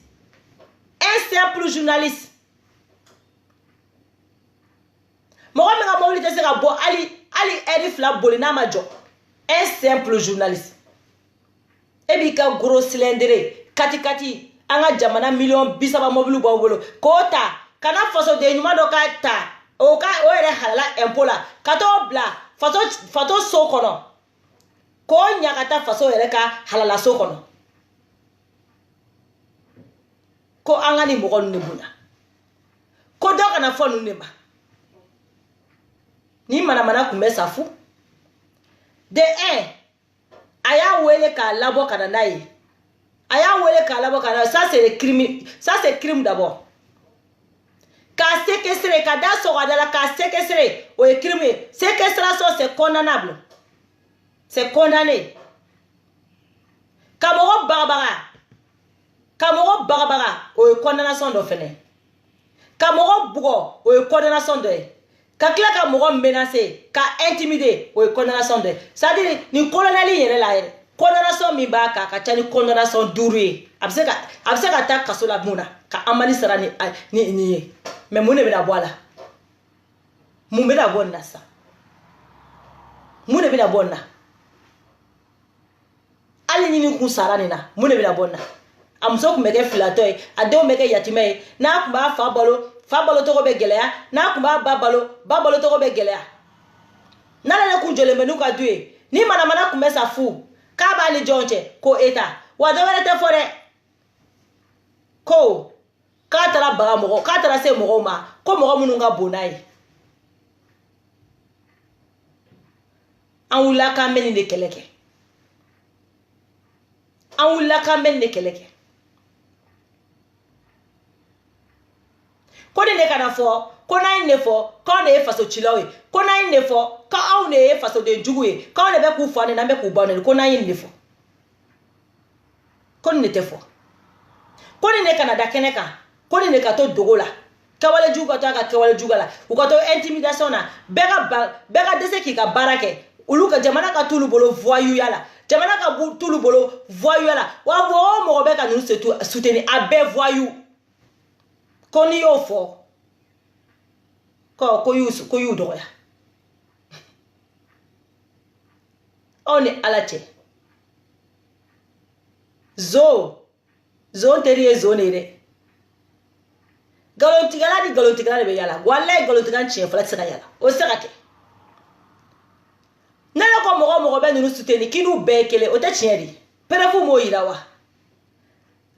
Moro menga mawli te se ka bo, ali erif la boli na ma jo. Un simple journaliste. Ebi ka gros cylindre, kati, anga jamana million bisaba mobile bawolo. Kota, kana faso de nyuma do ka ta. O ere halala impola. Kato bla, fato so kono. Ko nyakata faso ere ka halala so kono. Ko anga ni mogo nebuna. Ko do kana fo neba. Ni mana kumesa fu. De aya wele ka labo kana nayi. Aya wele ka labo kana, ça c'est le crime, ça c'est crime d'abord. Ka séquestrer, ka da sogadala ka séquestrer, o est crime. Séquestration c'est condamnable. C'est condamné. Kamoro barabara, o est condamnation de fene. Kamoro bugo, o est condamnation de. Ka kila ka mogo menacé, ka intimider, o condamnation de. Ça dit ni colonel yere la yere. Condamnation mi ba ka tani condamnation duru. Abse ka ta kaso la muna, ka amani sara ni. Mais mune be na boala. Mu be na bonna sa. Mune be na bonna. Ali ni ku sara ni na, mune be na bonna. Amso ku mege filatoy, ado mege yatime, na ku ba fa balo to ko be gelea, na ku ba balo to ko be gelea. Na le ku jole menu ka dué, ni mana ku mesa fu, ka ba ni jonche ko eta. Wa do wele te fore. Ko ka tara baga mogo, ka tara se mogo ma, ko mogo munu nga bonai. An wula ka meni de keleke. Ko ne kana fo, ko na ne fo, ko ne faso chilawe, ko na ne fo, ko aw ne faso de juguye, ko ne be ku fo ne na be ku bonne, ko na ne fo. Ko ne te fo. Ko ne kana da keneka, ko ne ka to dogola. Kawale juga to ka kawale juga la. U ka to intimidation na, bega dese ki ka barake. Ulu ka jamana ka tulu bolo voyou yala. Jamana ka tulu bolo voyou yala. Wa wo mo be ka nu soutenir abe voyou. Koni yo fo ko yu doya on est alache zo terie zo nere galontigala be yala wallahi galontigan chien fala tsaka yala o sakake nana ko mogo be nu soutenir kinu be kele o ta chieri perefu mo irawa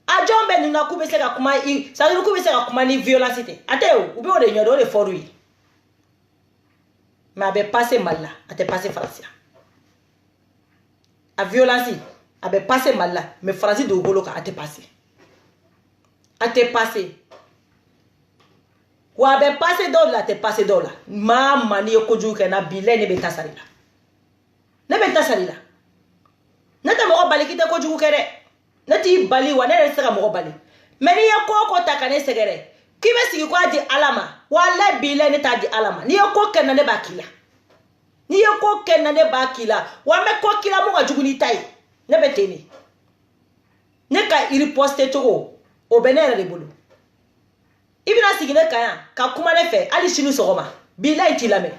a jombe nuna kube se ka kuma sa nuna kube se ka kuma ni violence te ateo ube o de nyodo le forui mais abe passé mal là ate passé français a violence abe passé mal là mais français do golo ka ate passé wa abe passé do la te passé do la mama ni ko juke na bile ne be tasarila nata mo bali kite ko juke re nati bali wa ne sera mo bali meni ya ko takane segere kibe sigi ko di alama wala bile ne ta di alama ni ko kenna ne bakila wa me ko kila mo ga juguni tai ne beteni ne ka iri poste togo o benere de bulu ibina sigi ne kaya ka kuma ne fe ali sinu sogoma bila itilame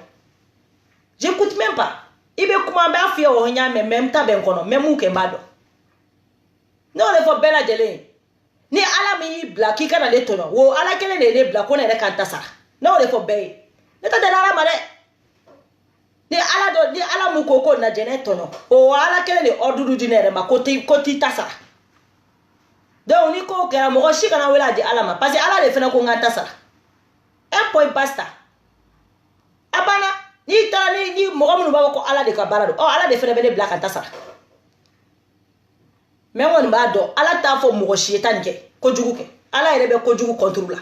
j'écoute même pas ibe kuma ba fi o nya même ta ben kono même ke mbado non le fo bela jele ni ala mi black ki kana le tono wo ala kele le black ko ne re kan tasa non le fo be ne ta dara ala mare ni ala mu koko na jene tono o ala kele le odudu dinere ma koti tasa donc ni ko kera mo shi kana wela di ala ma parce que ala le fena ko ngata tasa un point basta abana ni ta ni mo ko mu ba ko ala de ka barado o ala de fena be black tasa mais on ba do ala ta fo mo shietan ke ko jugu ke ala ere be ko jugu contrôle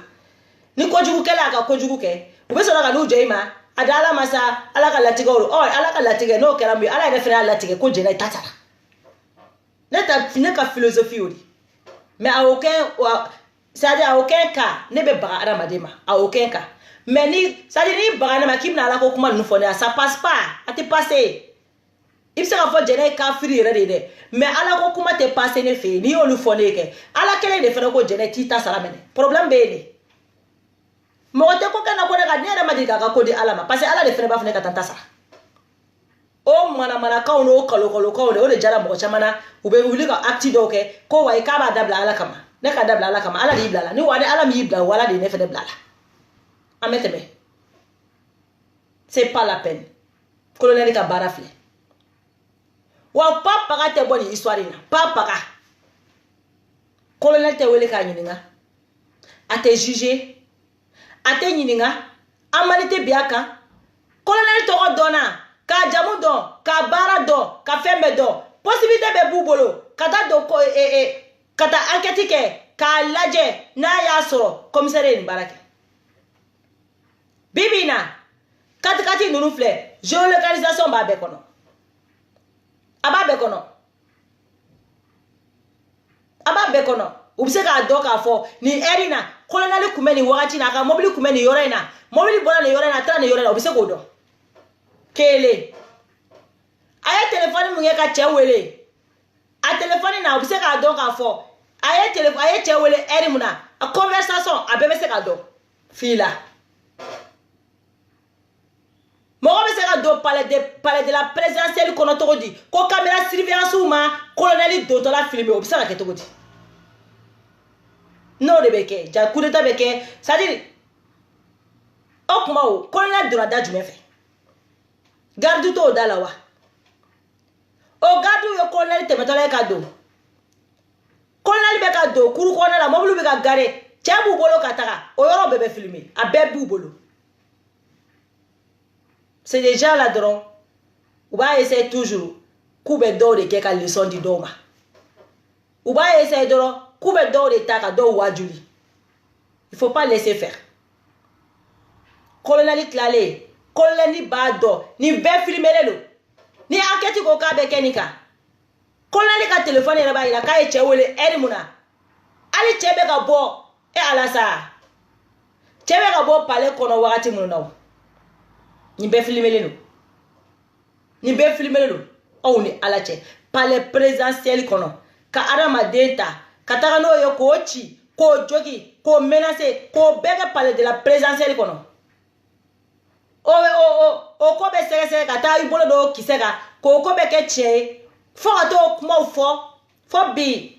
ni ko jugu ke la ka ko jugu ke u be so na ka lu jeima adala masa ala ka latigɛ o ala ka latigɛ n'o kɛra min ala yɛrɛ fɛnɛ y'a latigɛ ko jɛnɛ ta tara ne ka philosophie o de mais a aucun c'est-à-dire a aucun cas ne bɛ baga adamaden ma a aucun cas mais ni c'est-à-dire ni baga ne ma k'i bɛna ala ko kuma ninnu fɔ ne ça passe pas a tɛ passer i bɛ se ka fɔ jɛnɛ ye kafiri yɛrɛ de ye dɛ mais ala ko kuma tɛ passer ne fɛ yen n'i y'olu fɔ ne ye kɛ ala kelen de fɛnɛ ko jɛnɛ t'i ta sara minɛ problème bɛ yen de mɔgɔ tɛ ko kɛ na ko ne ka ne yɛrɛ ma deli k'a ka ko di ala ma parce que ala de fɛnɛ b'a fɔ ne ka taa n ta sara o manamanakanw n'o kalokalokanw de o de jara mɔgɔ caman na u bɛ wuli ka acte dɔw kɛ ko wayi k'a b'a dabila ala kama ne ka dabila ala kama ala de y'i bila la ni wa ala min y'i bila wala de ye ne fɛnɛ bila la an bɛ tɛmɛ c'est pas la peine colonel ka baara filɛ wa pa paga tɛ bɔ nin histoire in na pa paga colonel tɛ wele k'a ɲininka a tɛ juger a tɛ ɲininka a mali tɛ bi a kan colonel tɔgɔ dɔnna k'a jamu dɔn k'a baara dɔn ka fɛn bɛɛ dɔn possibilité bɛ b'u bolo ka taa don ka taa enquête kɛ k'a lajɛ n'a y'a sɔrɔ commissaire ye nin baara kɛ bibi in na katikati ninnu filɛ géolocalisation b'a bɛɛ kɔnɔ a b'a bɛɛ kɔnɔ a b'a bɛɛ kɔnɔ u bɛ se k'a dɔn k'a fɔ nin heure in na colonel kun bɛ nin wagati in na a ka mobili kun bɛ nin yɔrɔ in na mobili bɔra nin yɔrɔ in na a taara nin yɔrɔ in na u bɛ se k'o dɔn kelen a ye téléphone mun kɛ ka cɛ wele a téléphone na u bɛ se k'a dɔn k'a fɔ a ye cɛ wele heure mun na a conversation a bɛɛ bɛ se k'a dɔn fii la mɔgɔ bɛ se ka don palais de la présidentielle kɔnɔ cogo di ko caméra surveillance ma colonel dontɔla filmer o bɛ se ka kɛ cogo di n'o de bɛ kɛ ja coup d'état bɛ kɛ c'est à dire o kuma o colonel donna da jumɛn fɛ garde t'o da la wa o garde ye colonel tɛmɛtɔla ye ka don colonel bɛ ka don kuru kɔnɔna la mobili bɛ ka gare cɛ b'u bolo ka taga o yɔrɔ bɛɛ bɛ filmer a bɛɛ b'u bolo c'est des gens là dɔrɔn u b'a essayer toujours k'u bɛ dɔw de kɛ ka leçon di dɔw ma u b'a essayer dɔrɔn k'u bɛ dɔw de ta ka dɔw wajuli il faut pas laisser faire colonel tilalen colonel b'a dɔn nin bɛɛ filmelen don ni enquête ko k'a bɛ kɛ nin kan colonel ka téléphone yɛrɛ b'a yira k'a ye cɛ wele heure mun na hali cɛ bɛ ka bɔ ala sa cɛ bɛ ka bɔ palais kɔnɔ wagati minnu na o nin bɛɛ filmelen don nin bɛɛ filmelen don aw ni ala cɛ palais présidentiel kɔnɔ ka adamaden ta ka taga n'o ye k'o ci k'o jogi k'o menacer k'o bɛɛ kɛ palais de la présidentielle kɔnɔ o ko bɛ sɛgɛsɛgɛ ka taa i bolo dɔw kisɛ kan k'o ko bɛ kɛ tiɲɛ ye fo ka t'o kumaw fɔ bi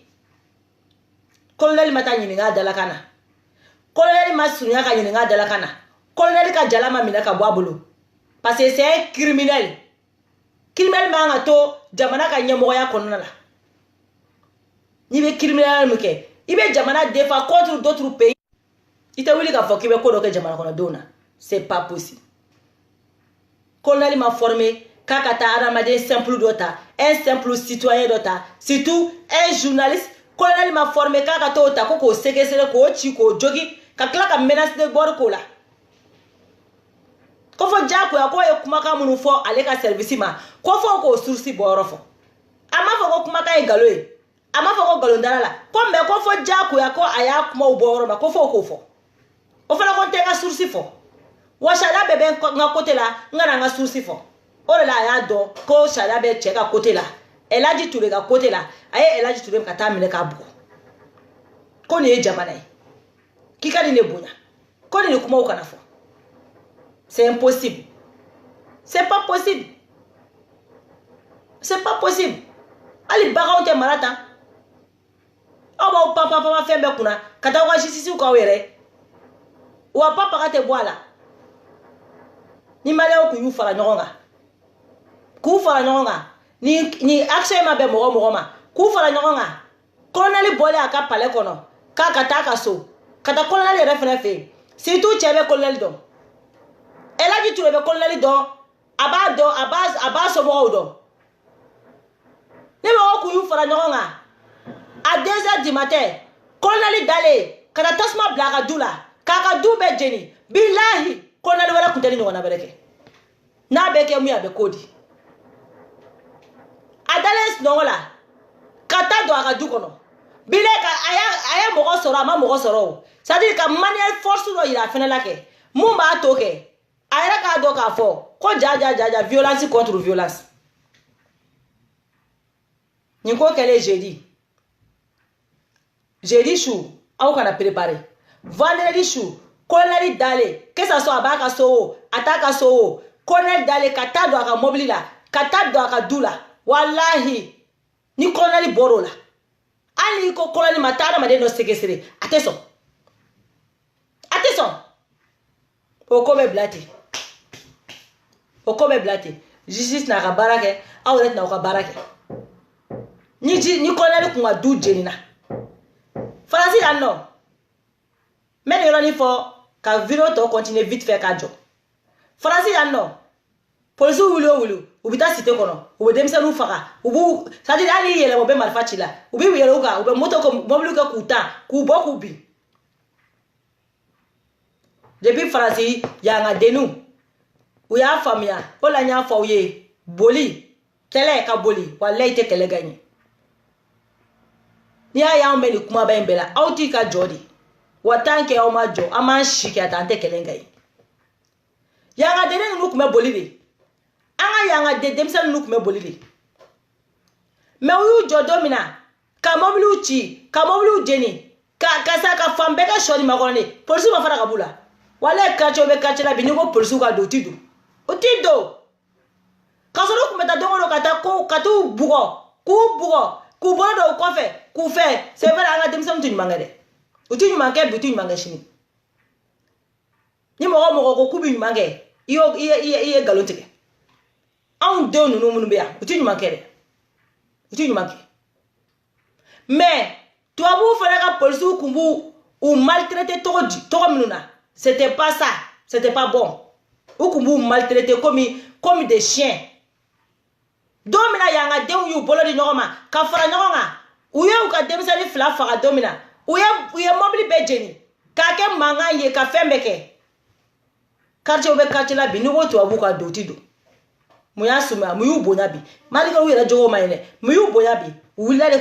colonel ma taa ɲininka a dalakan na colonel ma surunya ka ɲininka a dalakan na colonel ka jala ma minɛ ka bɔ a bolo parce que c'est un criminel man ka to jamana ka ɲɛmɔgɔya kɔnɔna la n'i bɛ criminel min kɛ i bɛ jamana défendre contre d'autres pays i tɛ wuli k'a fɔ k'i bɛ ko dɔ kɛ jamana kɔnɔdenw na c'est pas possible colonel ma formé k'a ka taa adamaden simple dɔ ta un simple citoyen dɔ ta surtout un journaliste colonel ma formé k'a ka t'o ta ko k'o sɛgɛsɛgɛ k'o ci k'o jogi ka tila ka menace de mort k'o la ko fɔ jagoya k'o ye kumakan minnu fɔ ale ka service ma ko fɔ k'o source bɔ yɔrɔ fɔ a ma fɔ ko kumakan ye nkalon ye a ma fɔ ko nkalon dara la ko mais ko fɔ jagoya ko a y'a kumaw bɔ yɔrɔ ma ko fɔ k'o fɔ o fana ko n tɛ n ka source fɔ wa sariya bɛɛ bɛ n ka côté la n kana n ka source fɔ o de la a y'a dɔn ko sariya bɛ cɛ ka côté la Elhaji Ture ka côté la a ye Elhaji Ture ka taa minɛ k'a bugɔ ko nin ye jamana ye k'i ka nin de bonya ko nin kumaw kana fɔ c'est impossible c'est pas possible c'est pas possible hali baganw tɛ mara tan aw b'aw panpan fɛn bɛɛ kunna ka taa aw ka justice k'aw yɛrɛ wa papaga tɛ bɔ a la ni maliyɛnw kun y'u fara ɲɔgɔn kan k'u fara ɲɔgɔn kan ni action ma bɛn mɔgɔ mɔgɔ ma k'u fara ɲɔgɔn kan colonel bɔlen a ka palais kɔnɔ k'a ka taa ka so ka taa colonel yɛrɛ fɛnɛ fɛ yen surtout cɛ bɛ colonel dɔn Elhaji Ture bɛ colonel dɔn a b'a dɔn a b'a somɔgɔw dɔn ni mɔgɔw kun y'u fara ɲɔgɔn kan à 2 heures du matin colonel dalen ka na tasuma bila a ka du la k'a ka du bɛɛ jeni bilahi colonel wɛrɛ kun tɛ ni ɲɔgɔnna wɛrɛ kɛ n'a beke mu ya be kodi adales no la kata do aka du kono bile ka aya mogo soro ama mogo soro ça dit ka manuel force do ira fena la ke mu ba to ke aya ka do ka fo ko ja violence contre violence ni ko kele jeudi chou au kana préparer vendredi chou colonel dale que ça soit abaka so ataka so colonel dale kata do aka mobile la kata do aka dula wallahi ni colonel borola ali ko colonel matara made no sekesere attention okome blati justice na ka barake awlet na ka barake ni colonel ku ngadu jenina Francis là non. Mais il y a ka vidéo to continue vite fait ka jo. Francis là non. Police wulu ubita cité kono. Ube demsa nu faka. Ubu ça dit ali yele mo be malfachi la. Ubi yele uka ube moto ko moblu ka kuta ku boku bi. Depuis Francis ya nga denu. U ya famia. Ola nya fa uye. Boli. Kele ka boli. Wala ite kele gagné. Ni ya mbeli kuma ba mbela auti ka jodi watanke o ma jo ama shiki atante kelenga yi yanga dene nu kuma bolide anga yanga de demsa nu kuma bolide me uyu jo domina ka moblu chi ka moblu jeni ka sa ka fambe ka shori magone polisu ma fara kabula wala ka chobe ka chela binigo polisu ka do tido otido ka so kuma ta dongo kata ko katu bugo ku bodo ko fe ku fe c'est vrai anga dem sam tuñ mangade utuñ mangé butuñ mangé chini ni mo ko kubi mangé iyo galotike on de no munu bia utuñ mangé mais toi vous fallait que police kumbu ou maltraiter to minuna c'était pas ça, c'était pas bon ou kumbu maltraiter comme des chiens. Domina yanga dem yu bolo di nyoma ka fara nyoma uye uka dem sali fla fara domina uye mobili bejeni ka ke manga ye ka fembeke karche ube karche la bi ni wotu abuka dotido muya suma muyu bonya bi malika wira jogo maine muyu bonya bi ulade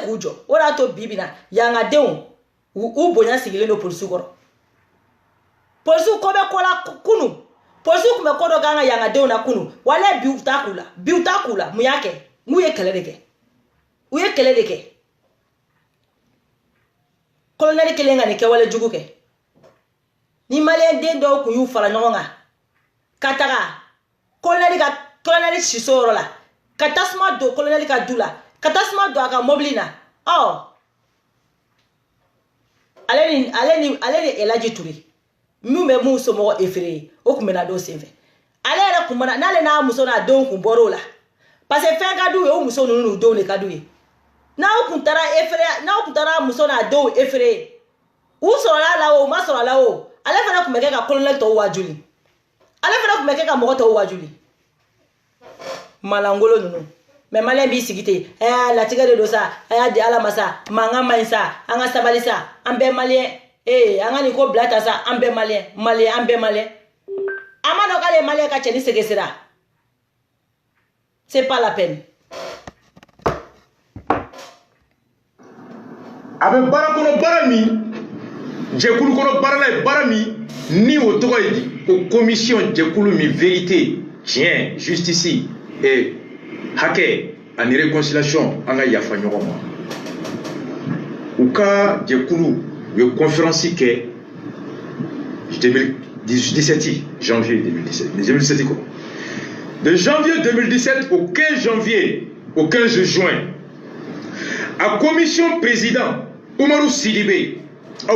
kujo ora to bibina yanga dem u bonya sigile no polisu koro polisu ko be kola kunu Posu kume kodo ganga yanga deo na kunu wale biutakula muyake muye keleleke koloneli kelenga ni ke wale juguke ni male den do ku yu fala nyonga kataka koloneli shisoro la katasma do koloneli ka dula katasma do aka moblina aleni elaji turi mume muso mo efere okumena do senve alera kumana nale na muso na don ku borola parce que fenga du o muso no do le kaduye na okuntara efere na okuntara muso na do efere uso la o maso la o ale fana kumeke ka colonel to wajuli ale fana kumeke ka mo to wajuli malangolo nunu me male bi sigite la tiga de dosa de ala masa manga mainsa anga sabalisa ambe male anga ni ko blata sa ambe male amano kale male ka cheni segesera c'est pas la peine abe barakono barami jekulu kono barala barami ni o togoy ko commission jekulu mi vérité tien justice et hake ani réconciliation anga yafa nyoma uka jekulu une conférence qui est 2017 janvier 2017 quoi. De janvier 2017 au 15 janvier au 15 juin à commission président Oumarou Sidibé a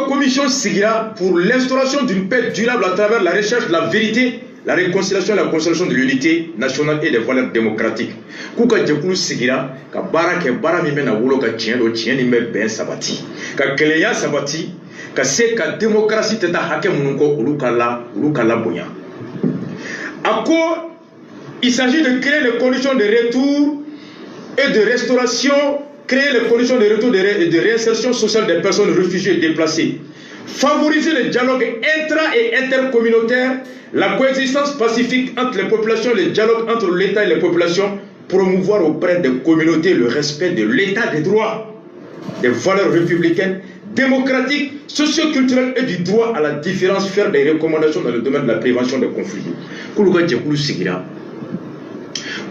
commission Sigira pour l'instauration d'une paix durable à travers la recherche de la vérité, la réconciliation et la consolidation de l'unité nationale et des valeurs démocratiques. Kuka jekulu sigira ka bara ke bara mi mena wulo ka tien ni me ben sabati ka keleya sabati ka se ka démocratie teta hake mununko ulukala bonya. Ako il s'agit de créer les conditions de retour et de restauration, créer les conditions de retour et de réinsertion sociale des personnes réfugiées et déplacées favoriser le dialogue intra- et intercommunautaire, la coexistence pacifique entre les populations, le dialogue entre l'État et les populations, promouvoir auprès des communautés le respect de l'État des droits, des valeurs républicaines, démocratiques, socioculturelles et du droit à la différence, faire des recommandations dans le domaine de la prévention des conflits. Kuluga Djekulu Sigira.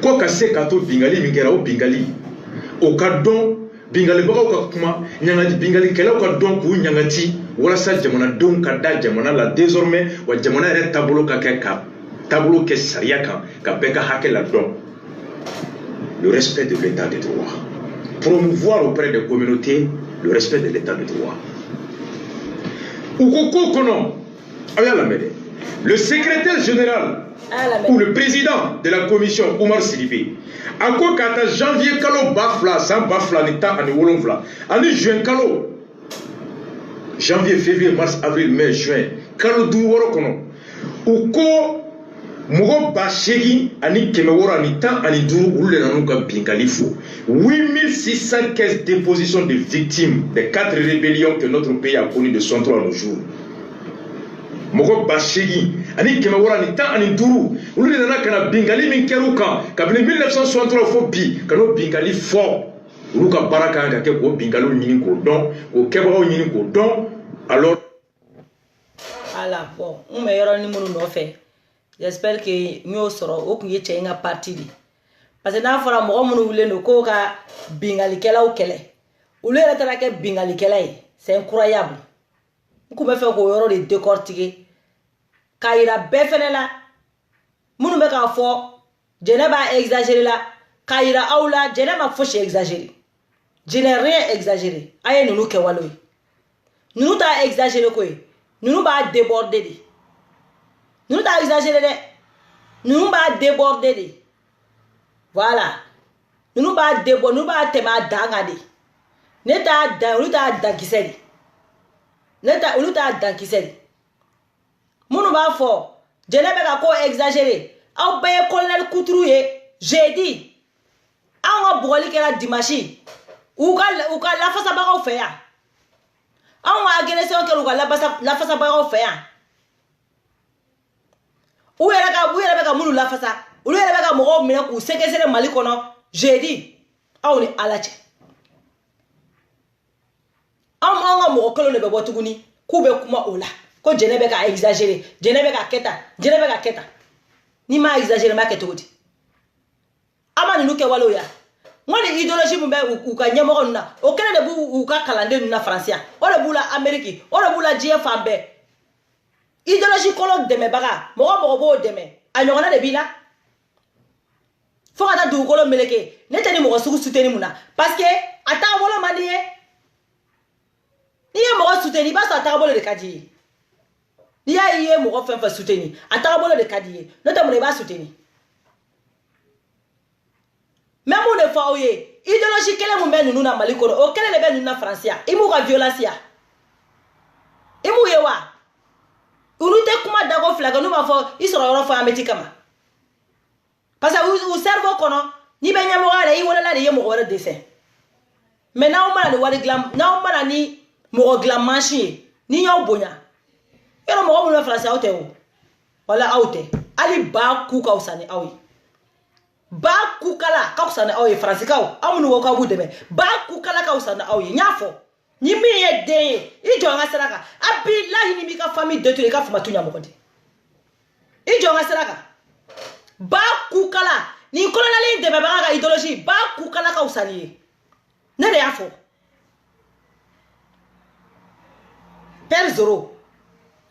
Quoi que c'est kato bingali mingera ou bingali. Au cas dont bingali baka ou kakuma, nyangati bingali kela ou cas dont kou nyangati, wala sa jamana don kada jamana la désormais, wa jamana re tabolo kakeka, tabolo ke sariaka, ka beka hake la don. Le respect de l'état de droit. Promouvoir auprès des communautés le respect de l'état de droit. Le secrétaire général ou le président de la commission, Oumar Sidibé, à quoi qu'à janvier, Kalo Bafla, sans Bafla, n'état en Wolonfla, en juin, Kalo, janvier, février, mars, avril, mai, juin, Kalo Douworo Kono, ou ko Mogo Bachegi, Ani Kemewora, Ani Tan, Ani Dourou, ou le Nanouka Bingalifo. 8615 dépositions de victimes des 4 rébellions que notre pays a connues de 63 à nos jours. Mogo Bachegi, Ani Kemewora, Ani Tan, Ani Dourou, ou le Nanaka Bingali Minkerouka, Kabine 1963 Fobi, Kano Bingali fort, Luka Baraka, Kako Bingalo Niniko Don, ou Kebao Niniko Don, alors. Alors, bon, on me y'a ni mon fait. J'espère que nous serons au coup de une partie. Parce que nous avons fait un peu de bingalikela ou kele. Ou le reste bingalikela, c'est incroyable. Nous pouvons faire des décortiquer. Kaira befenela, nous ne pouvons pas je n'ai pas exagéré là. Kaira aula, je n'ai pas fauché exagéré. Je n'ai rien exagéré. Aïe, nous que waloi. Nous nous t'as exagéré quoi? Nous nous pas déborder. Nous t'as exagéré. Nous nous pas déborder. Voilà. Nous nous pas déborder. Nous pas tema dangade. Neta dan, nous t'as dankiseli. Neta, nous t'as dankiseli. Nous pas fort. Je n'ai pas quoi exagéré. Au paye colonel Koutrouye, j'ai dit. On va brûler que la dimanche. Ou la face à barre au fer. On va agresser la face à barre au fer. Où est la moulou la face à? Où est la moro mina ou c'est que c'est le malikono? J'ai dit. On est à la tête. On va moro colonel de Botuguni. Koube kuma ola. Ko je n'ai pas exagéré. Je n'ai pas keta. Je n'ai pas keta. Ni ma exagéré ma ketodi. Ama ni nuke walo ya. Ngoni idéologie mumbe ou ka nyamoro na. Okele de bu ou ka kalande na français. O le bula Amérique. O le bula GFAB. Idéologie colloque de mes baga. Moro bo de me. Anyona de bila. Faut ata du kolo meleke. Netani moro suku soutenir muna. Parce que ata wolo manie. Ni moro soutenir ba sa ata wolo de kadi. Ni ya yé moro fa soutenir. Ata wolo de kadi. Notamment ba soutenir. Même on est fort, idéologie quelle est mon ben nous na malikoro, o quelle est le ben nous na français, il m'a violence ya, il m'a yewa, ou nous te comment d'ago flag, nous va faire, ils seront en amétikama. Parce que au cerveau kono, ni ben yamora le, il wala la de yamora dessin. Mais na on m'a le glam, na on m'a ni moro glam manchi, ni yaw bonya. Et le moro mon français auté ou, voilà auté, ali ba kuka usani awi. Ba kukala kausana oye français kaw amunu wo ka budeme ba kukala kausana oye nyafo ni mi yede ijo nga saraka abillahi ni mi ka famille de tous les cas fuma tunya mokondi ijo nga saraka ba kukala ni kolonali de ba ga idéologie ba kukala kausani ne de yafo per zero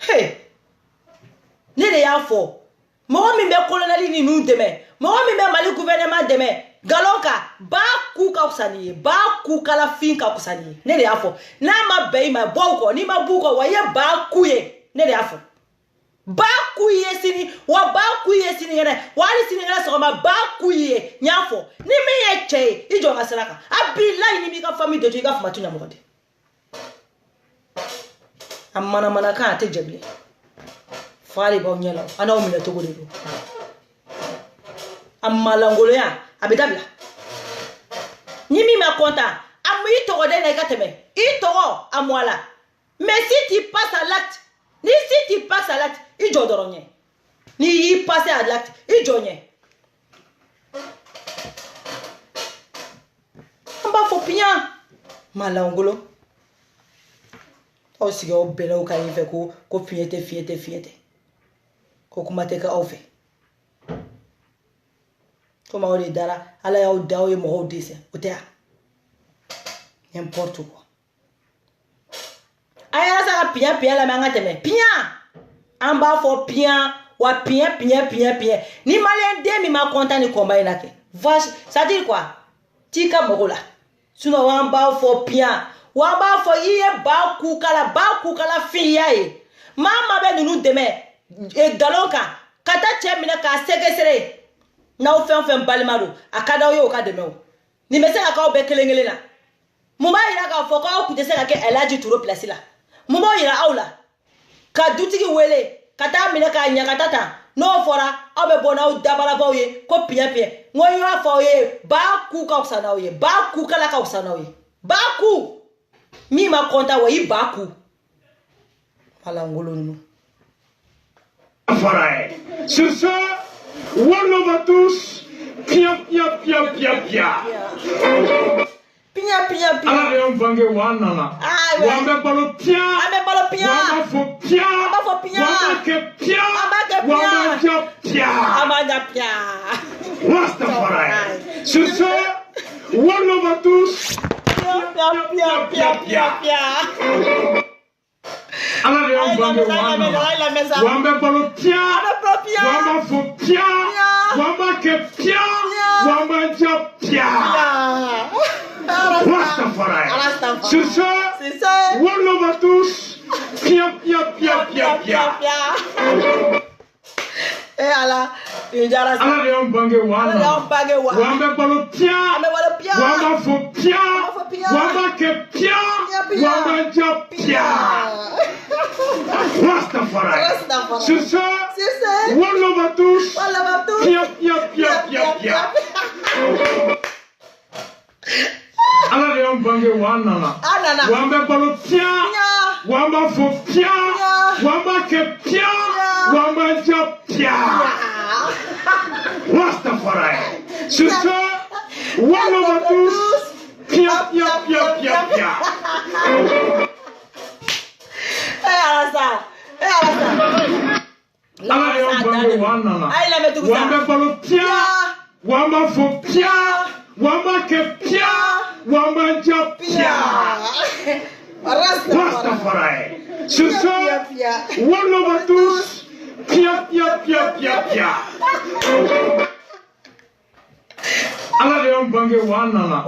he ne de yafo mo mi be kolonali ni nu deme moi, je mali gouvernement demain. Galoka, ba kuka usani, ba kuka la finka usani. Ne de afo. Na ma bei ma boko, ni ma buko wa ye ba kuye. Ne de afo. Ba kuye sini, wa ba kuye sini ngene. Wa ni sini ngene so ma ba kuye. Nyafo. Ni mi ye che, ijo ngaselaka. Abila ni mi ka famille de Dieu ka fuma tunya mokode. Amana mana ka te jeble. Fali ba nyela. Ana o mi na togo de. Amalangoloya abedabla ni mi ma konta amu itoro de na gateme itoro amwala Mais si tu passes à l'acte, si tu passes à l'acte, il doit dormir. Ni y passer à l'acte, il doit dormir. On va faire bien. Malangolo. Aussi, on peut le faire qu'on fiette. Qu'on combatte qu'à offrir. Comment on est dara, ala ya odawo ye mo odise, otea. N'importe quoi. Aya sa pia la manga teme. Pia. En bas fo pia, wa pia. Ni malien de mi ma content ni combat inake. Vache, ça dit quoi? Tika mogola. Sinon wa ba fo pia. Wa ba fo iye ba kukala fiya ye. Mama be nous demain. E galonka. Kata chemina ka segesere. Na o fɛn balimado akada yo ka dɛmɛ o ni bɛ se ka kaw bɛɛ kelen na mun b'a yira k'a fɔ k'aw kun tɛ se ka kɛ Elhaji Turo place la mun b'o yira aw la ka dutigi wele ka taa minɛ k'a ɲagata tan n'o fɔra aw bɛ bɔ n'aw dabalabaw ye ko piɲɛ n ko y'a fɔ aw ye ba ku ka fisa n'aw ye ba ku kala ka fisa n'aw ye ba ku min ma kɔntan wa i ba ku ala ngolo ninnu. Sur ce, one over tous, pia. Ala yon bange wana. Wambe balo pia. Wamba fo pia. Wamba ke pia. Wamba ja pia. Rastafari. Sur ce, one over tous, pia. Ala yon bange wana. Wambe balo pia. Wamba fo pia. Wamba ke pia. Wamba ja pia. Rastafari. Sur ce, one over tous, pia. Ala, ala yon bange wana. Wambe balo pia. Wamba fo pia. Wamba ke pia. Wamba ja pia. Rastafari. Sur ce, one over tous, pia. Ala yon bange wana. Wambe balo pia. Wamba fo pia. Wamba ke pia. Wamba ja pia. Rastafari. Sur ce, one over tous, pia. Ala yon bange wana. Wambe balo pia. Wamba fo pia. Wamba ke pia. Wamba ja pia. Rastafari. Sur ce, one over tous, pia. Ala yon bange wana.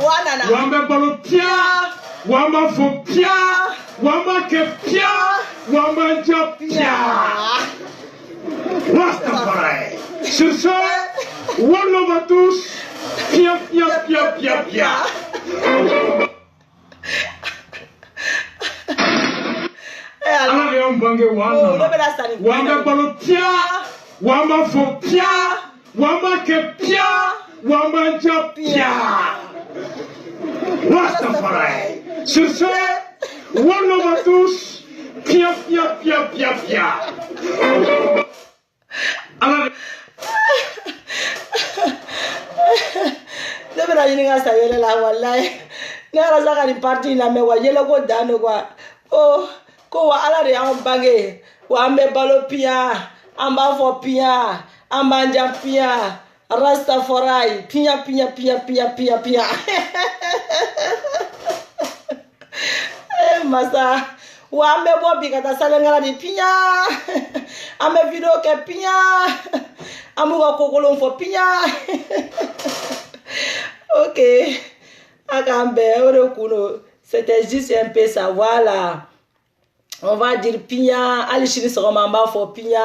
Wambe balo pia. Wamba fo pia. Wamba ke pia. Wamba ja pia. Rastafari. Sur ce, one over tous, pia. Ala yon bange wana. Wamba balo pia. Wamba fo pia. Wamba ke pia. Wamba ja pia. Rastafari. Sur ce, one over tous, pia. Ala Debra yini nga sa yele la wallahi. Nara saka ni parti na me wa yele ko dano kwa. Oh, ko wa ala re am bange. Wa ambe balo pia, amba fo pia, amba nja pia. Rastafari, pia. Masa, wa ambe bobi kata salengala di pia. Ambe video ke pia. Amuga kokolon fo pia. Ok, Agambe, c'était juste un peu ça, voilà. On va dire pia, allez chez nous, on va faire pia.